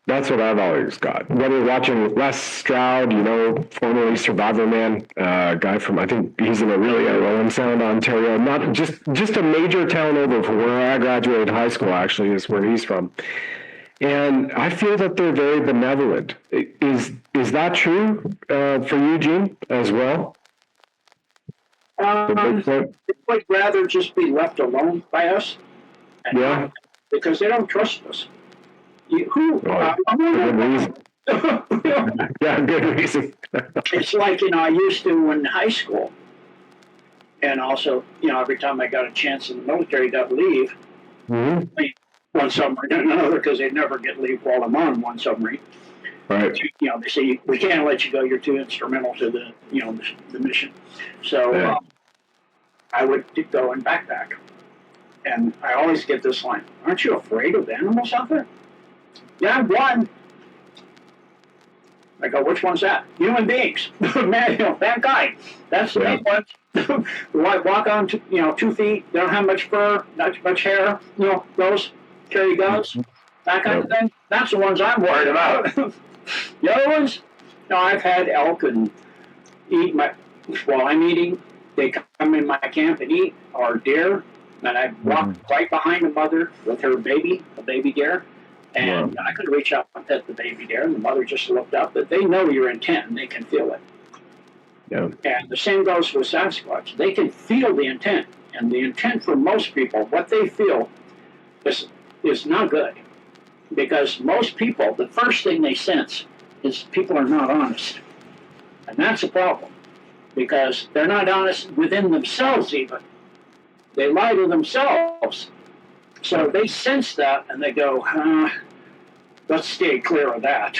That's what I've always got. Whether you're watching Les Stroud, formerly Survivor Man, guy from, I think he's in Rolling Sound, Ontario, not just a major town over from where I graduated high school, actually, is where he's from. And I feel that they're very benevolent. Is that true for you, Gene, as well? They would rather just be left alone by us. Yeah. Because they don't trust us. Good reason. Yeah, good reason. It's like, I used to in high school. And also, every time I got a chance in the military, got leave. Mm-hmm. One submarine and another, because they never get leave while I'm on one submarine. Right. They say, we can't let you go. You're too instrumental to the mission. So I would go and backpack. And I always get this line, aren't you afraid of animals out there? Yeah, one. I go, which one's that? Human beings. Mankind. That's the main one. Walk on, 2 feet. They don't have much fur, not much hair. Those carry guns, that kind of thing. That's the ones I'm worried about. The other ones, I've had elk and while I'm eating, they come in my camp and eat, or deer. And I walked right behind the mother with her baby, a baby deer. And I could reach up and pet the baby deer, and the mother just looked up. But they know your intent, and they can feel it. Yeah. And the same goes with Sasquatch. They can feel the intent. And the intent for most people, what they feel is not good. Because most people, the first thing they sense is people are not honest. And that's a problem. Because they're not honest within themselves even. They lie to themselves. So they sense that and they go, let's stay clear of that.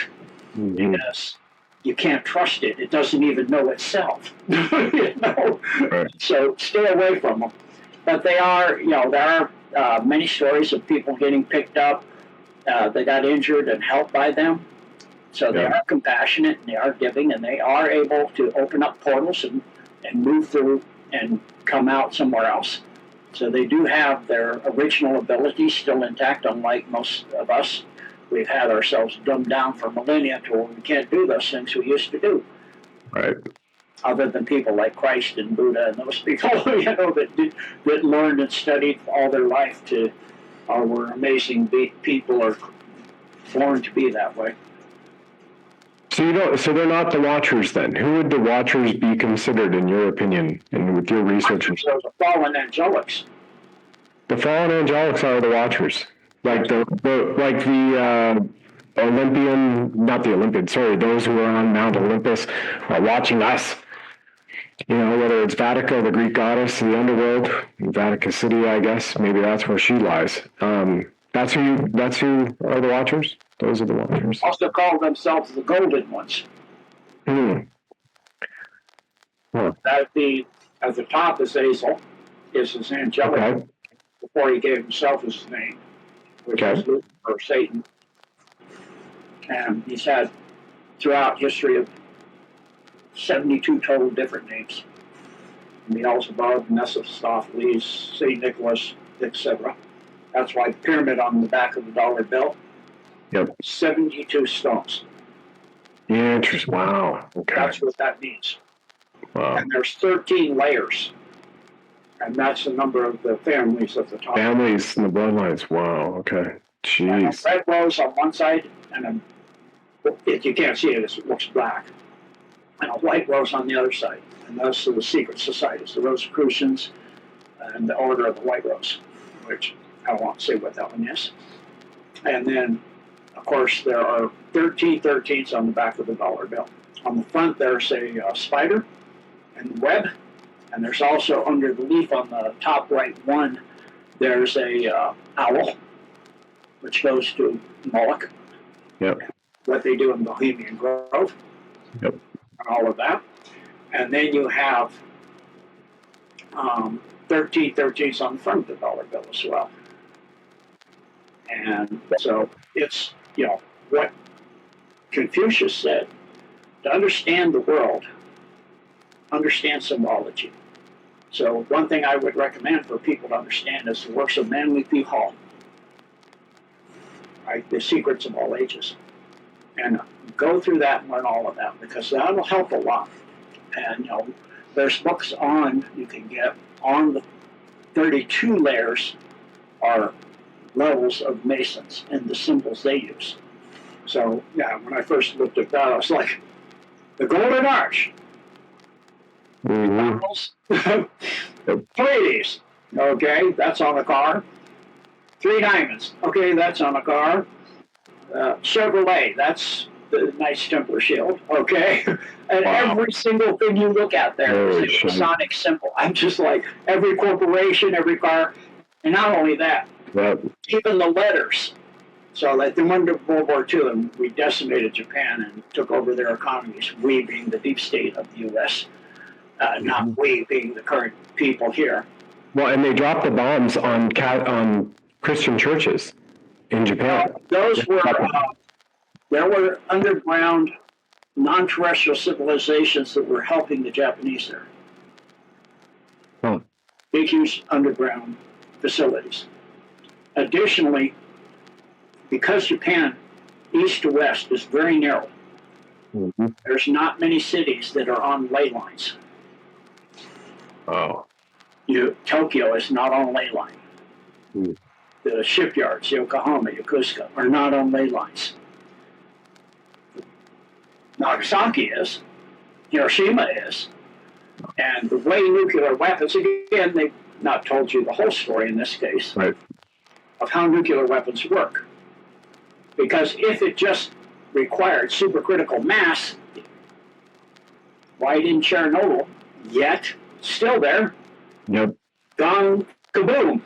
Mm-hmm. Because you can't trust it. It doesn't even know itself. Right. So stay away from them. But they are, there are many stories of people getting picked up. They got injured and helped by them. So they are compassionate and they are giving and they are able to open up portals and move through and come out somewhere else. So they do have their original abilities still intact, unlike most of us. We've had ourselves dumbed down for millennia to where we can't do those things we used to do. Right. Other than people like Christ and Buddha and those people, that learned and studied all their life were amazing people are born to be that way. So they're not the Watchers then. Who would the Watchers be considered in your opinion and with your research? Those are fallen angelics. The fallen angelics are the Watchers, like the Olympian, not the Olympian. Sorry, those who are on Mount Olympus are watching us. Whether it's Vatica, the Greek goddess, the underworld, Vatica City, I guess maybe that's where she lies. That's who are the Watchers. Those are the Watchers. Also call themselves the Golden Ones. Huh. At the top is Azazel, is his angelic. Okay. Before he gave himself his name, which is Lucifer or Satan. And he's had throughout history of 72 total different names. Beelzebub, Mephistopheles, St. Nicholas, etc. That's why the pyramid on the back of the dollar bill. Yep. 72 stones. Interesting. Wow. Okay. That's what that means. Wow. And there's 13 layers. And that's the number of the families at the top. Families and the bloodlines. Wow. Okay. Jeez. And a red rose on one side, and you can't see it, it looks black. And a white rose on the other side. And those are the secret societies, the Rosicrucians and the Order of the White Rose, which I won't say what that one is. And then, of course, there are 13 13s on the back of the dollar bill. On the front, there's a spider and web. And there's also under the leaf on the top right one, there's a owl, which goes to Moloch. Yep. What they do in Bohemian Grove. Yep. and all of that. And then you have 1313s on the front of the dollar bill as well. And so it's, what Confucius said, to understand the world, understand symbology. So one thing I would recommend for people to understand is the works of Manly P. Hall, right? The Secrets of All Ages. And go through that and learn all of that, because that'll help a lot. And, there's books you can get on the 32 layers are levels of Masons and the symbols they use. So, yeah, when I first looked at that, I was like, the Golden Arch, Pleiades, okay, that's on the car. 3 diamonds, okay, that's on the car. Chevrolet, that's the Knights Templar shield, okay? And every single thing you look at there is a Masonic symbol. I'm just like, every corporation, every car, and not only that, even the letters. So like they went to World War II and we decimated Japan and took over their economies, we being the deep state of the U.S., not we being the current people here. Well, and they dropped the bombs on Christian churches in Japan. Those were, there were underground, non-terrestrial civilizations that were helping the Japanese there. Huh. Big, huge underground facilities. Additionally, because Japan, east to west, is very narrow, there's not many cities that are on ley lines. Oh. Tokyo is not on ley line. The shipyards, Yokohama, Yokosuka, are not on ley lines. Nagasaki is, Hiroshima is, and the way nuclear weapons, again, they've not told you the whole story in this case, right, of how nuclear weapons work. Because if it just required supercritical mass, why didn't Chernobyl yet, still there, gone kaboom,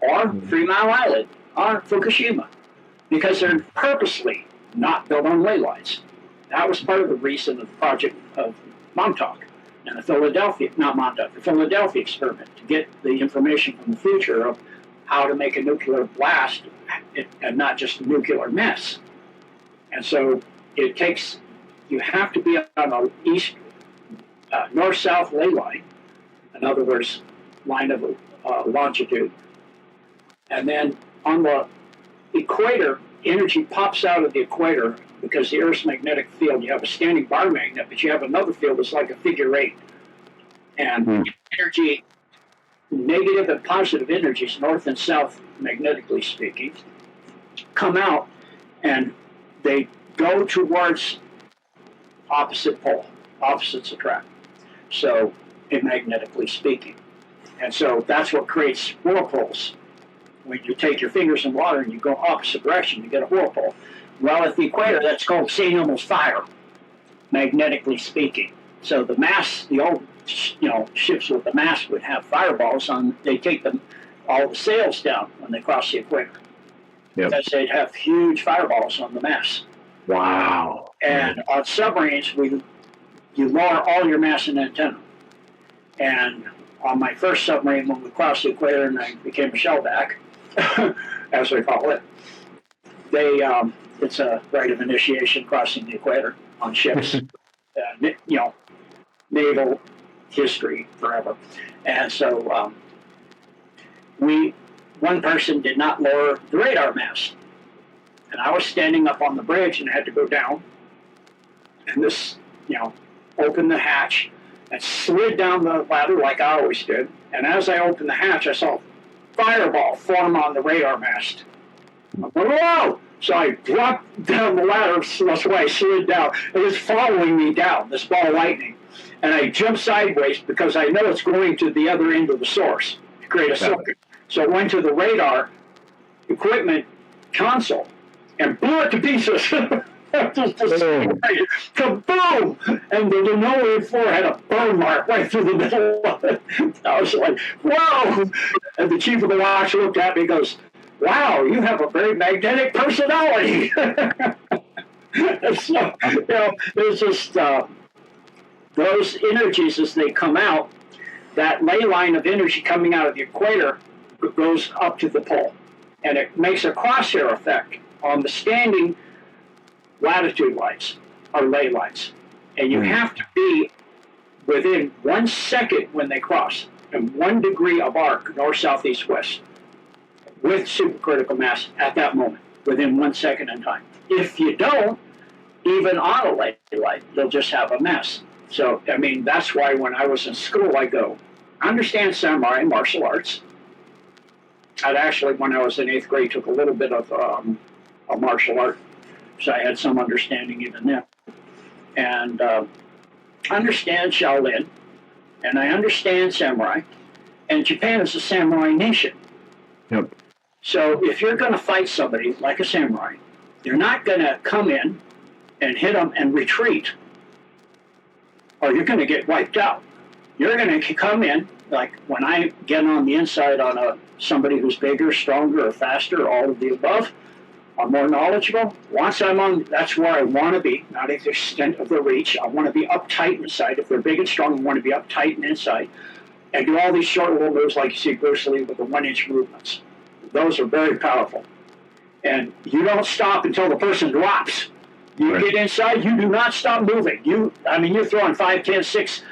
or 3 Mile Island, or Fukushima? Because they're purposely not built on ley lines. That was part of the reason of the project of Montauk and the Philadelphia experiment, to get the information from the future of how to make a nuclear blast and not just a nuclear mess. And so you have to be on an east, north-south ley line, in other words, line of longitude. And then on the equator, energy pops out of the equator because the Earth's magnetic field, you have a standing bar magnet, but you have another field that's like a figure 8. And energy, negative and positive energies, north and south, magnetically speaking, come out and they go towards opposite pole. Opposites attract. So, magnetically speaking. And so that's what creates whirlpools. When you take your fingers in water and you go opposite direction, you get a whirlpool. Well, at the equator, that's called St. Elmo's fire, magnetically speaking. So the mass, the old, ships with the mast would have fireballs on. They take all the sails down when they cross the equator, because they'd have huge fireballs on the mast. Wow. And on submarines, you lower all your mast and antenna. And on my first submarine, when we crossed the equator and I became a shellback, as we call it, it's a rite of initiation crossing the equator on ships. Naval history forever. And so one person did not lower the radar mast. And I was standing up on the bridge and had to go down. And this, opened the hatch and slid down the ladder like I always did. And as I opened the hatch, I saw a fireball form on the radar mast. I'm like, whoa! So I dropped down the ladder, so that's why I slid down. It was following me down, this ball of lightning. And I jumped sideways because I know it's going to the other end of the source to create a circuit. So I went to the radar equipment console and blew it to pieces. Kaboom! And the linoleum floor had a burn mark right through the middle of it. I was like, whoa! And the chief of the watch looked at me and goes, wow, you have a very magnetic personality. So, there's just those energies as they come out, that ley line of energy coming out of the equator goes up to the pole. And it makes a crosshair effect on the standing latitude lines or ley lines. And you have to be within 1 second when they cross, and 1 degree of arc, north, south, east, west, with supercritical mass at that moment, within 1 second in time. If you don't, even on a ley line, you'll just have a mess. So, I mean, that's why when I was in school, I go, understand samurai martial arts. I'd actually, when I was in 8th grade, took a little bit of a martial art, so I had some understanding even then. And understand Shaolin, and I understand samurai, and Japan is a samurai nation. Yep. So if you're going to fight somebody like a samurai, you're not going to come in and hit them and retreat, or you're going to get wiped out. You're going to come in, like when I get on the inside on somebody who's bigger, stronger, or faster, all of the above, I'm more knowledgeable. Once I'm on, that's where I want to be, not at the extent of the reach. I want to be uptight inside. If they're big and strong, I want to be uptight and inside. And do all these short little moves like you see Bruce Lee with the 1-inch movements. Those are very powerful. And you don't stop until the person drops. You get inside, you do not stop moving. You're throwing 5, 10, 6,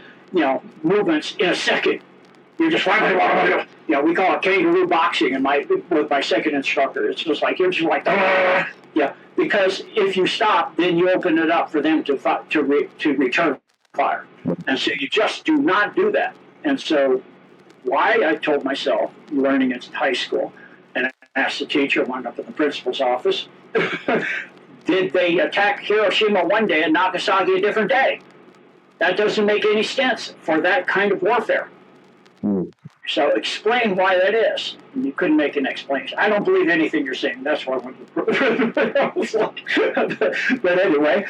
movements in a second. You're just, we call it kangaroo boxing with my second instructor. It's just like, you're just like, because if you stop, then you open it up for them to return fire. And so you just do not do that. And so why I told myself, learning in high school, and I asked the teacher, wound up in the principal's office, did they attack Hiroshima one day and Nagasaki a different day? That doesn't make any sense for that kind of warfare. So explain why that is. And you couldn't make an explanation. I don't believe anything you're saying. That's why I went to But anyway,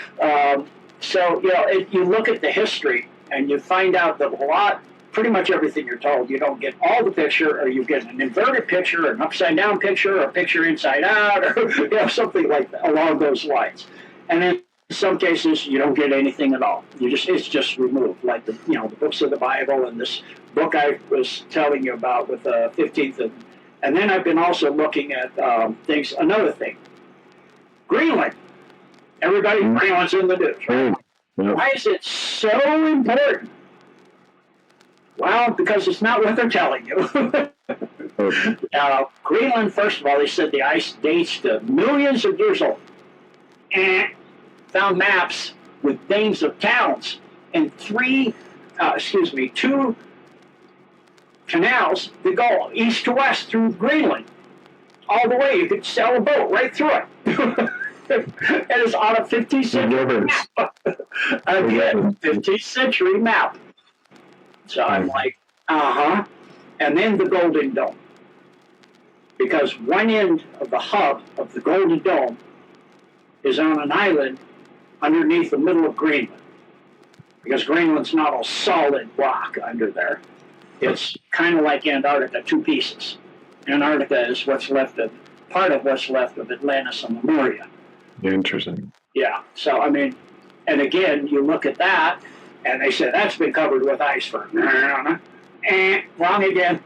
you look at the history and you find out that pretty much everything you're told, you don't get all the picture, or you get an inverted picture, or an upside down picture, or a picture inside out, or something like that along those lines. And then in some cases, you don't get anything at all. It's just removed, like the books of the Bible and this book I was telling you about with the 15th. And then I've been also looking at things. Another thing, Greenland. Greenland's in the news. Right? Why is it so important? Well, because it's not what they're telling you. Greenland, first of all, they said the ice dates to millions of years old. And found maps with names of towns and 2 canals that go east to west through Greenland. All the way, you could sail a boat right through it. And it's on a 15th century map. Again, 15th century map. So I'm like, And then the Golden Dome. Because one end of the hub of the Golden Dome is on an island underneath the middle of Greenland. Because Greenland's not a solid rock under there. It's kind of like Antarctica, 2 pieces. Antarctica is part of what's left of Atlantis and Lemuria. Interesting. Yeah. So, and again, you look at that, and they say that's been covered with ice for, wrong again.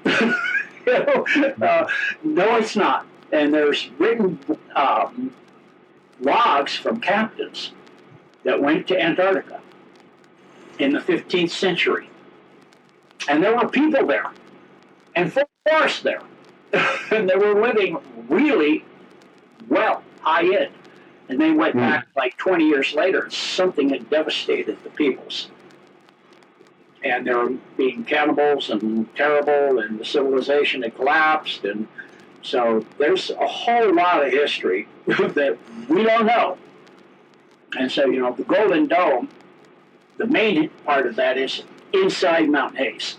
No, it's not. And there's written logs from captains that went to Antarctica in the 15th century. And there were people there, and forests there. And they were living really well, high end. And they went back like 20 years later, and something had devastated the peoples. And they were being cannibals and terrible, and the civilization had collapsed. And so there's a whole lot of history that we don't know. And so, the Golden Dome, the main part of that is inside Mount Hayes.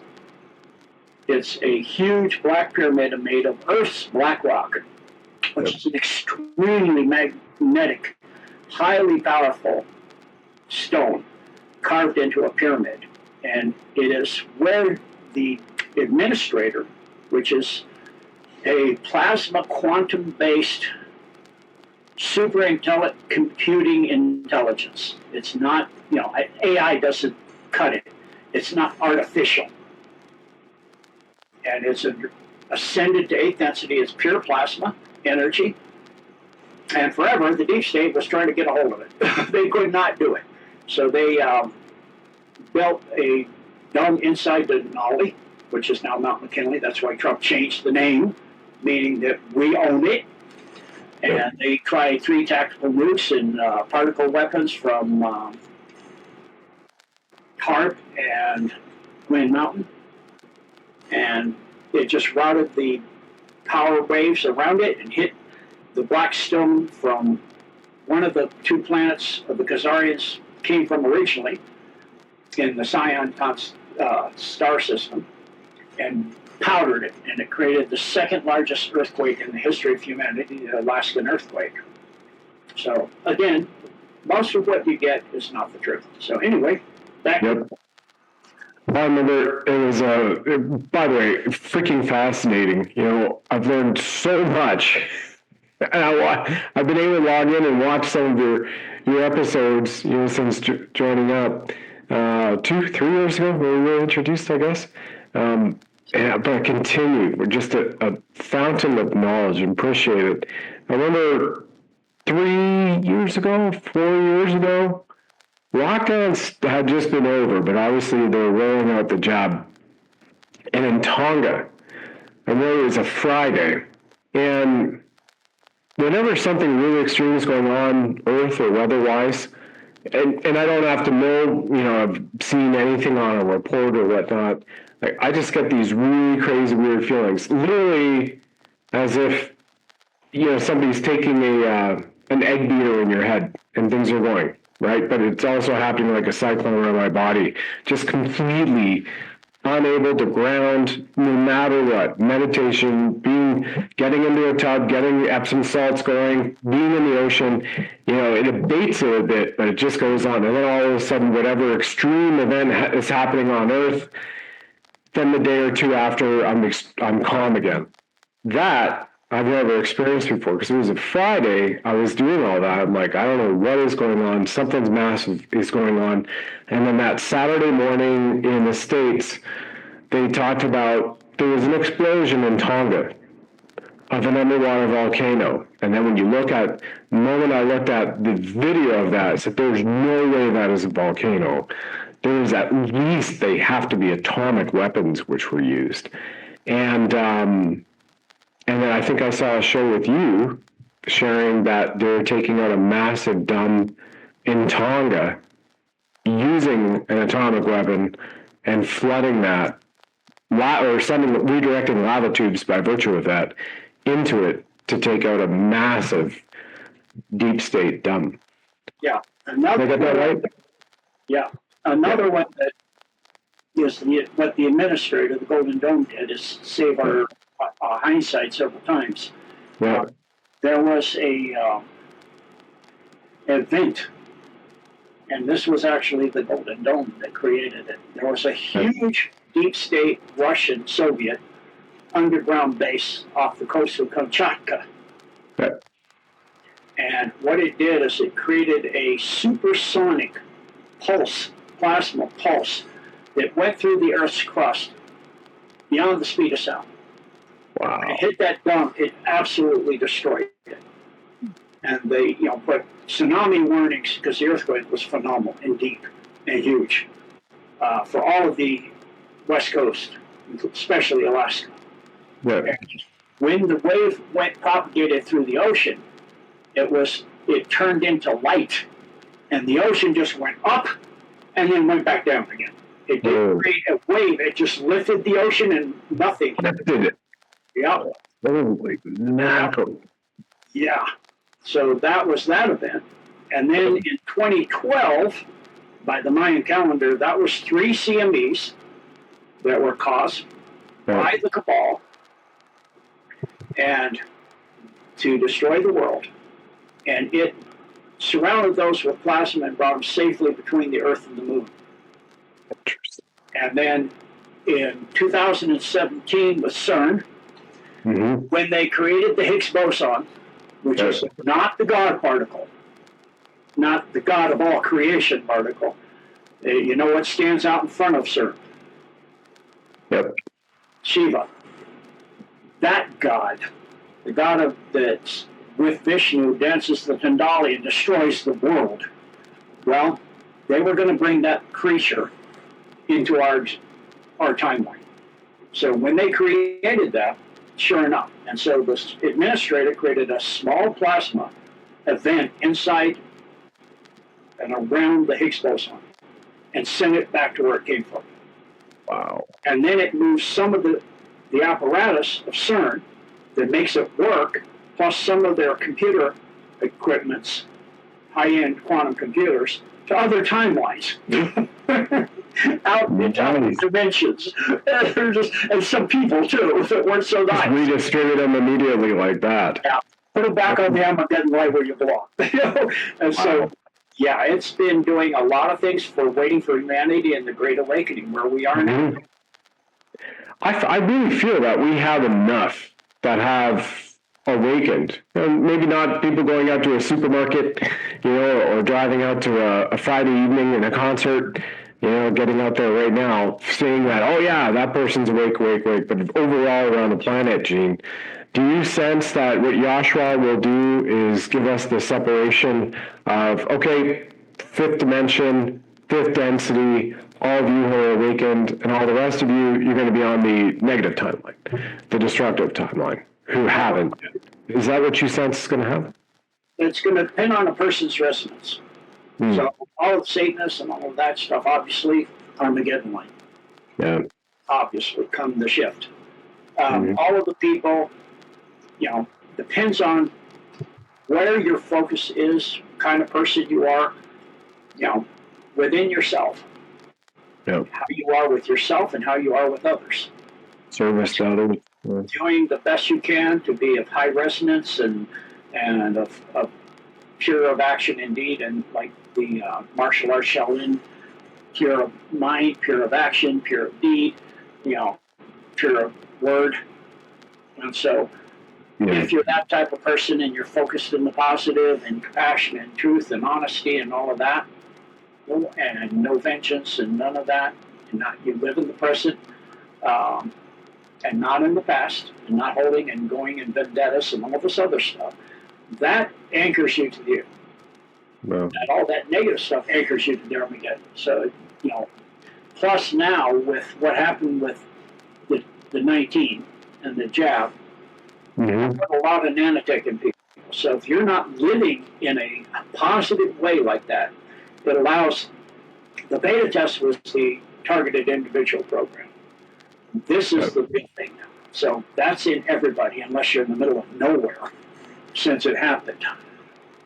It's a huge black pyramid made of Earth's black rock, which is an extremely magnetic, highly powerful stone carved into a pyramid. And it is where the administrator, which is a plasma quantum-based computing intelligence. It's not, AI doesn't cut it. It's not artificial. And it's ascended to 8th density. It's pure plasma energy. And forever, the deep state was trying to get a hold of it. They could not do it. So they built a dome inside the Denali, which is now Mount McKinley. That's why Trump changed the name, meaning that we own it. And they tried 3 tactical nukes and particle weapons from HARP and Wind Mountain. And it just routed the power waves around it and hit the black stone from one of the 2 planets of the Khazarians came from originally in the Scion star system, and powdered it, and it created the 2nd largest earthquake in the history of humanity, the Alaskan earthquake. So again, most of what you get is not the truth. So anyway, back. Yep. I remember it was, by the way, freaking fascinating. I've learned so much. And I've been able to log in and watch some of your episodes, since joining up 2-3 years ago when we were introduced, I guess. But I continue. We're just a fountain of knowledge, and appreciate it. I remember 3 years ago, 4 years ago, lockdowns had just been over, but obviously they were rolling out the jab. And in Tonga, I know it was a Friday, and whenever something really extreme is going on, earth or weather-wise, and I don't have to know, I've seen anything on a report or whatnot, I just get these really crazy, weird feelings, literally as if, somebody's taking an egg beater in your head and things are going, right? But it's also happening like a cyclone around my body, just completely unable to ground no matter what. Meditation, getting into a tub, getting Epsom salts going, being in the ocean, it abates it a bit, but it just goes on. And then all of a sudden, whatever extreme event is happening on Earth, then the day or 2 after, I'm calm again. That I've never experienced before, because it was a Friday. I was doing all that. I'm like, I don't know what is going on. Something's massive is going on. And then that Saturday morning in the States, they talked about there was an explosion in Tonga of an underwater volcano. And then when you the moment I looked at the video of that, I said, there's no way that is a volcano. There's at least, they have to be atomic weapons which were used. And then I think I saw a show with you sharing that they're taking out a massive dome in Tonga using an atomic weapon and flooding that, or redirecting lava tubes by virtue of that into it to take out a massive deep state dome. Yeah. Did I get that right? Yeah. Another one that is what the administrator of the Golden Dome did is save our hindsight several times. Yeah. There was a event, and this was actually the Golden Dome that created it. There was a huge deep state Russian Soviet underground base off the coast of Kamchatka. Yeah. And what it did is it created a supersonic plasma pulse that went through the Earth's crust beyond the speed of sound. Wow. When it hit that dome, it absolutely destroyed it. And they, put tsunami warnings, because the earthquake was phenomenal and deep and huge for all of the West Coast, especially Alaska. Yeah. And when the wave propagated through the ocean, it turned into light, and the ocean just went up and then went back down again. It didn't create a wave; it just lifted the ocean and nothing. Lifted it. Yeah. Holy mackerel. Yeah. So that was that event. And then in 2012, by the Mayan calendar, that was 3 CMEs that were caused by the cabal and to destroy the world. And it surrounded those with plasma and brought them safely between the Earth and the Moon. Interesting. And then in 2017 with CERN, when they created the Higgs boson, which is not the God particle, not the God of all creation particle. You know what stands out in front of CERN? Yep. Shiva. That God, the God of that's with Vishnu, dances the Tandali and destroys the world. Well, they were going to bring that creature into our timeline. So when they created that, sure enough, and so the administrator created a small plasma event inside and around the Higgs boson and sent it back to where it came from. Wow. And then it moves some of the apparatus of CERN that makes it work, plus some of their computer equipments, high-end quantum computers, to other timelines. Out into other dimensions. And some people, too, that weren't so nice. Redistribute them immediately like that. Yeah. Put them back on the Armageddon right where you belong. And so, yeah, it's been doing a lot of things for waiting for humanity and the Great Awakening, where we are now. I really feel that we have enough that have awakened. And maybe not people going out to a supermarket, or driving out to a Friday evening in a concert, getting out there right now, saying that, oh yeah, that person's awake. But overall around the planet, Gene, do you sense that what Joshua will do is give us the separation of, okay, fifth dimension, fifth density, all of you who are awakened, and all the rest of you, you're going to be on the negative timeline, the destructive timeline, who haven't? Is that what you sense is going to happen? It's going to depend on a person's resonance. So all of Satanists and all of that stuff, obviously, Armageddon line. Yeah. Obviously, come the shift. All of the people, depends on where your focus is, kind of person you are, within yourself. Yeah. How you are with yourself and how you are with others. Service to others. Doing the best you can to be of high resonance and of pure of action indeed, and like the martial arts Shaolin, pure of mind, pure of action, pure of deed, pure of word. And so if you're that type of person and you're focused in the positive and compassion and truth and honesty and all of that, and no vengeance and none of that, and you live in the present, and not in the past, and not holding and going in vendettas and all this other stuff, that anchors you to you. Wow. And all that negative stuff anchors you to the Armageddon. So, plus now with what happened with the 19 and the jab, put a lot of nanotech in people. So if you're not living in a positive way like that, it allows, the beta test was the targeted individual program. This is the big thing now. So that's in everybody, unless you're in the middle of nowhere since it happened.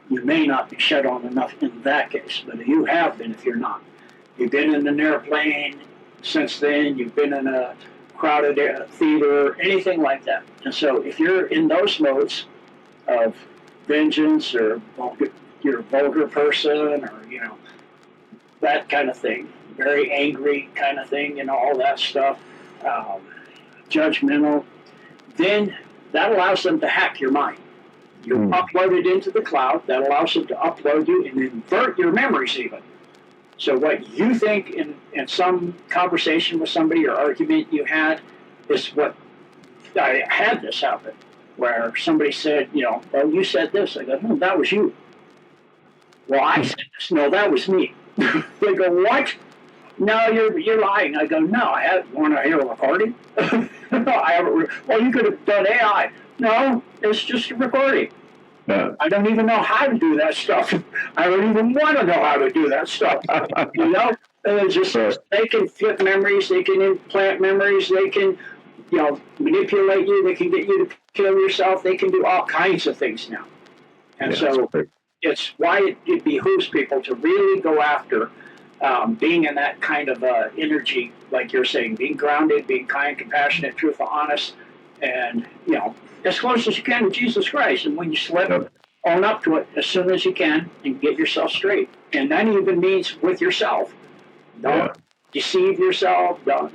You may not be shut on enough in that case, but you have been if you're not. You've been in an airplane since then, you've been in a crowded theater, anything like that. And so if you're in those modes of vengeance or you're a vulgar person or, that kind of thing, very angry kind of thing, all that stuff, judgmental, then that allows them to hack your mind. You're uploaded into the cloud. That allows them to upload you and invert your memories even. So what you think in some conversation with somebody or argument you had is what I had this happen, where somebody said, well, you said this. I go, no, that was you. Well, I said this. No, that was me. They go, what? No, you're lying. I go, no, I haven't. Want to hear a recording? No, I haven't. Well, you could have done AI. No, it's just a recording. Yeah. I don't even know how to do that stuff. I don't even want to know how to do that stuff. And it's just they can flip memories, they can implant memories, they can, manipulate you, they can get you to kill yourself, they can do all kinds of things now. And so it's why it behooves people to really go after being in that kind of energy, like you're saying, being grounded, being kind, compassionate, truthful, honest, and as close as you can to Jesus Christ. And when you slip, own up to it as soon as you can and get yourself straight. And that even means with yourself. Don't deceive yourself. Don't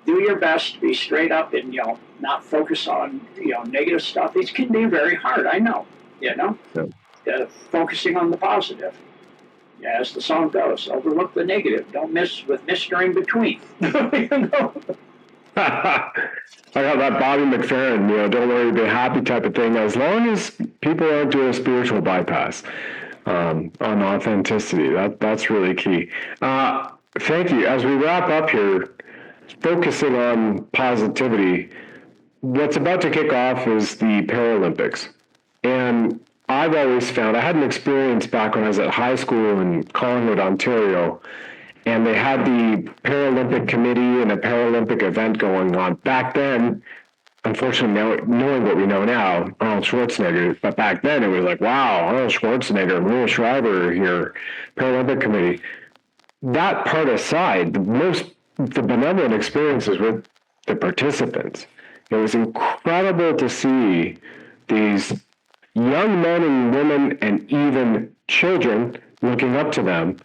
do your best to be straight up and, not focus on, negative stuff. It can be very hard. I know, Yeah. focusing on the positive. As the song goes, overlook the negative. Don't miss with Mr. in between. I got that Bobby McFerrin, don't worry, be happy type of thing. As long as people aren't doing a spiritual bypass on authenticity, that's really key. Thank you. As we wrap up here, focusing on positivity, what's about to kick off is the Paralympics. And I've always found, I had an experience back when I was at high school in Collingwood, Ontario, and they had the Paralympic Committee and a Paralympic event going on. Back then, unfortunately, now knowing what we know now, Arnold Schwarzenegger, but back then it was like, wow, Arnold Schwarzenegger, Maria Shriver here, Paralympic Committee. That part aside, the benevolent experiences with the participants. It was incredible to see these young men and women and even children looking up to them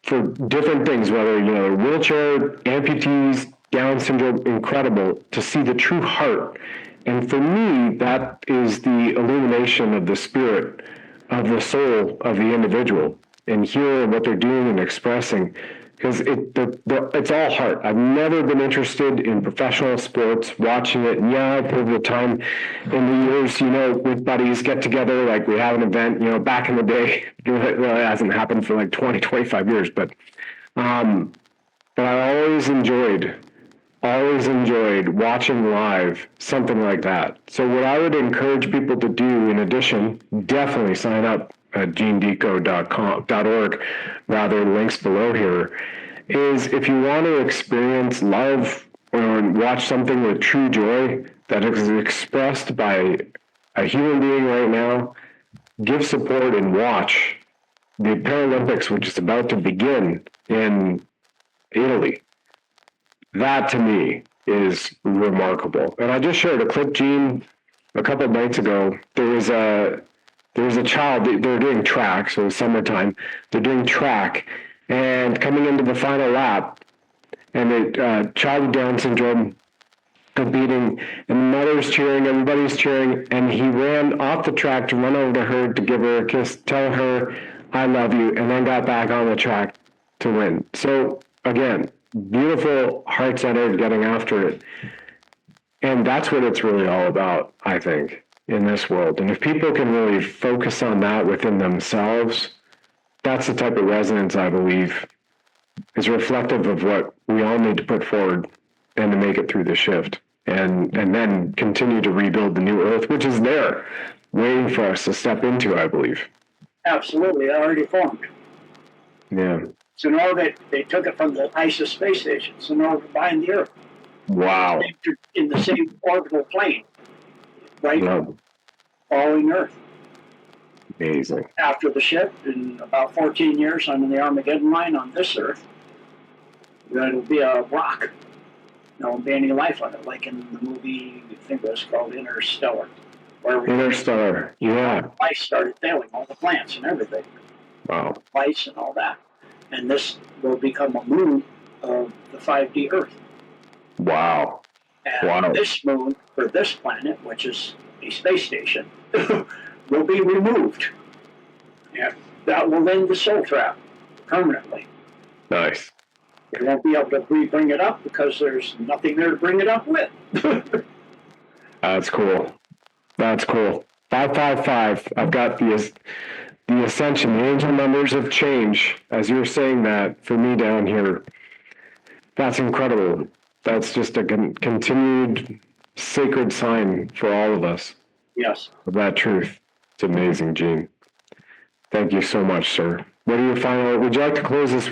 for different things, whether, wheelchair, amputees, Down syndrome, incredible to see the true heart. And for me, that is the illumination of the spirit, of the soul of the individual, and hearing what they're doing and expressing. Because it's all heart. I've never been interested in professional sports, watching it. And yeah, I've heard the time in the years, with buddies get together, like we have an event, back in the day. It hasn't happened for like 20, 25 years. But I always enjoyed watching live something like that. So what I would encourage people to do, in addition, definitely sign up at genedecode.org, rather links below here, is if you want to experience love or watch something with true joy that is expressed by a human being right now, give support and watch the Paralympics, which is about to begin in Italy. That to me is remarkable. And I just shared a clip, Gene, a couple of nights ago. There was a child, they're doing track, so it's summertime, they're doing track, and coming into the final lap, and a child with Down syndrome competing, and the mother's cheering, everybody's cheering, and he ran off the track to run over to her to give her a kiss, tell her, I love you, and then got back on the track to win. So, again, beautiful, heart-centered, getting after it. And that's what it's really all about, I think, in this world. And if people can really focus on that within themselves, that's the type of resonance I believe is reflective of what we all need to put forward and to make it through the shift. And then continue to rebuild the new earth, which is there, waiting for us to step into, I believe. Absolutely, it already formed. Yeah. So now that they took it from the ISIS space station, so now we're behind the Earth. Wow. In the same orbital plane, right? Wow. Following Earth. Amazing. After the shift, in about 14 years, I'm in the Armageddon line on this Earth. It'll be a rock. There won't be any life on it, like in the movie, I think it was called Interstellar. Interstellar, yeah. Life started failing, all the plants and everything. Wow. Lights and all that. And this will become a moon of the 5D Earth. Wow. And this moon, for this planet, which is a space station, will be removed. And that will end the soul trap permanently. Nice. They won't be able to bring it up because there's nothing there to bring it up with. That's cool. That's cool. 555. I've got the ascension, the angel numbers of change. As you were saying that for me down here, that's incredible. That's just a continued sacred sign for all of us. Yes. Of that truth. It's amazing, Gene. Thank you so much, sir. What are your final? Would you like to close this?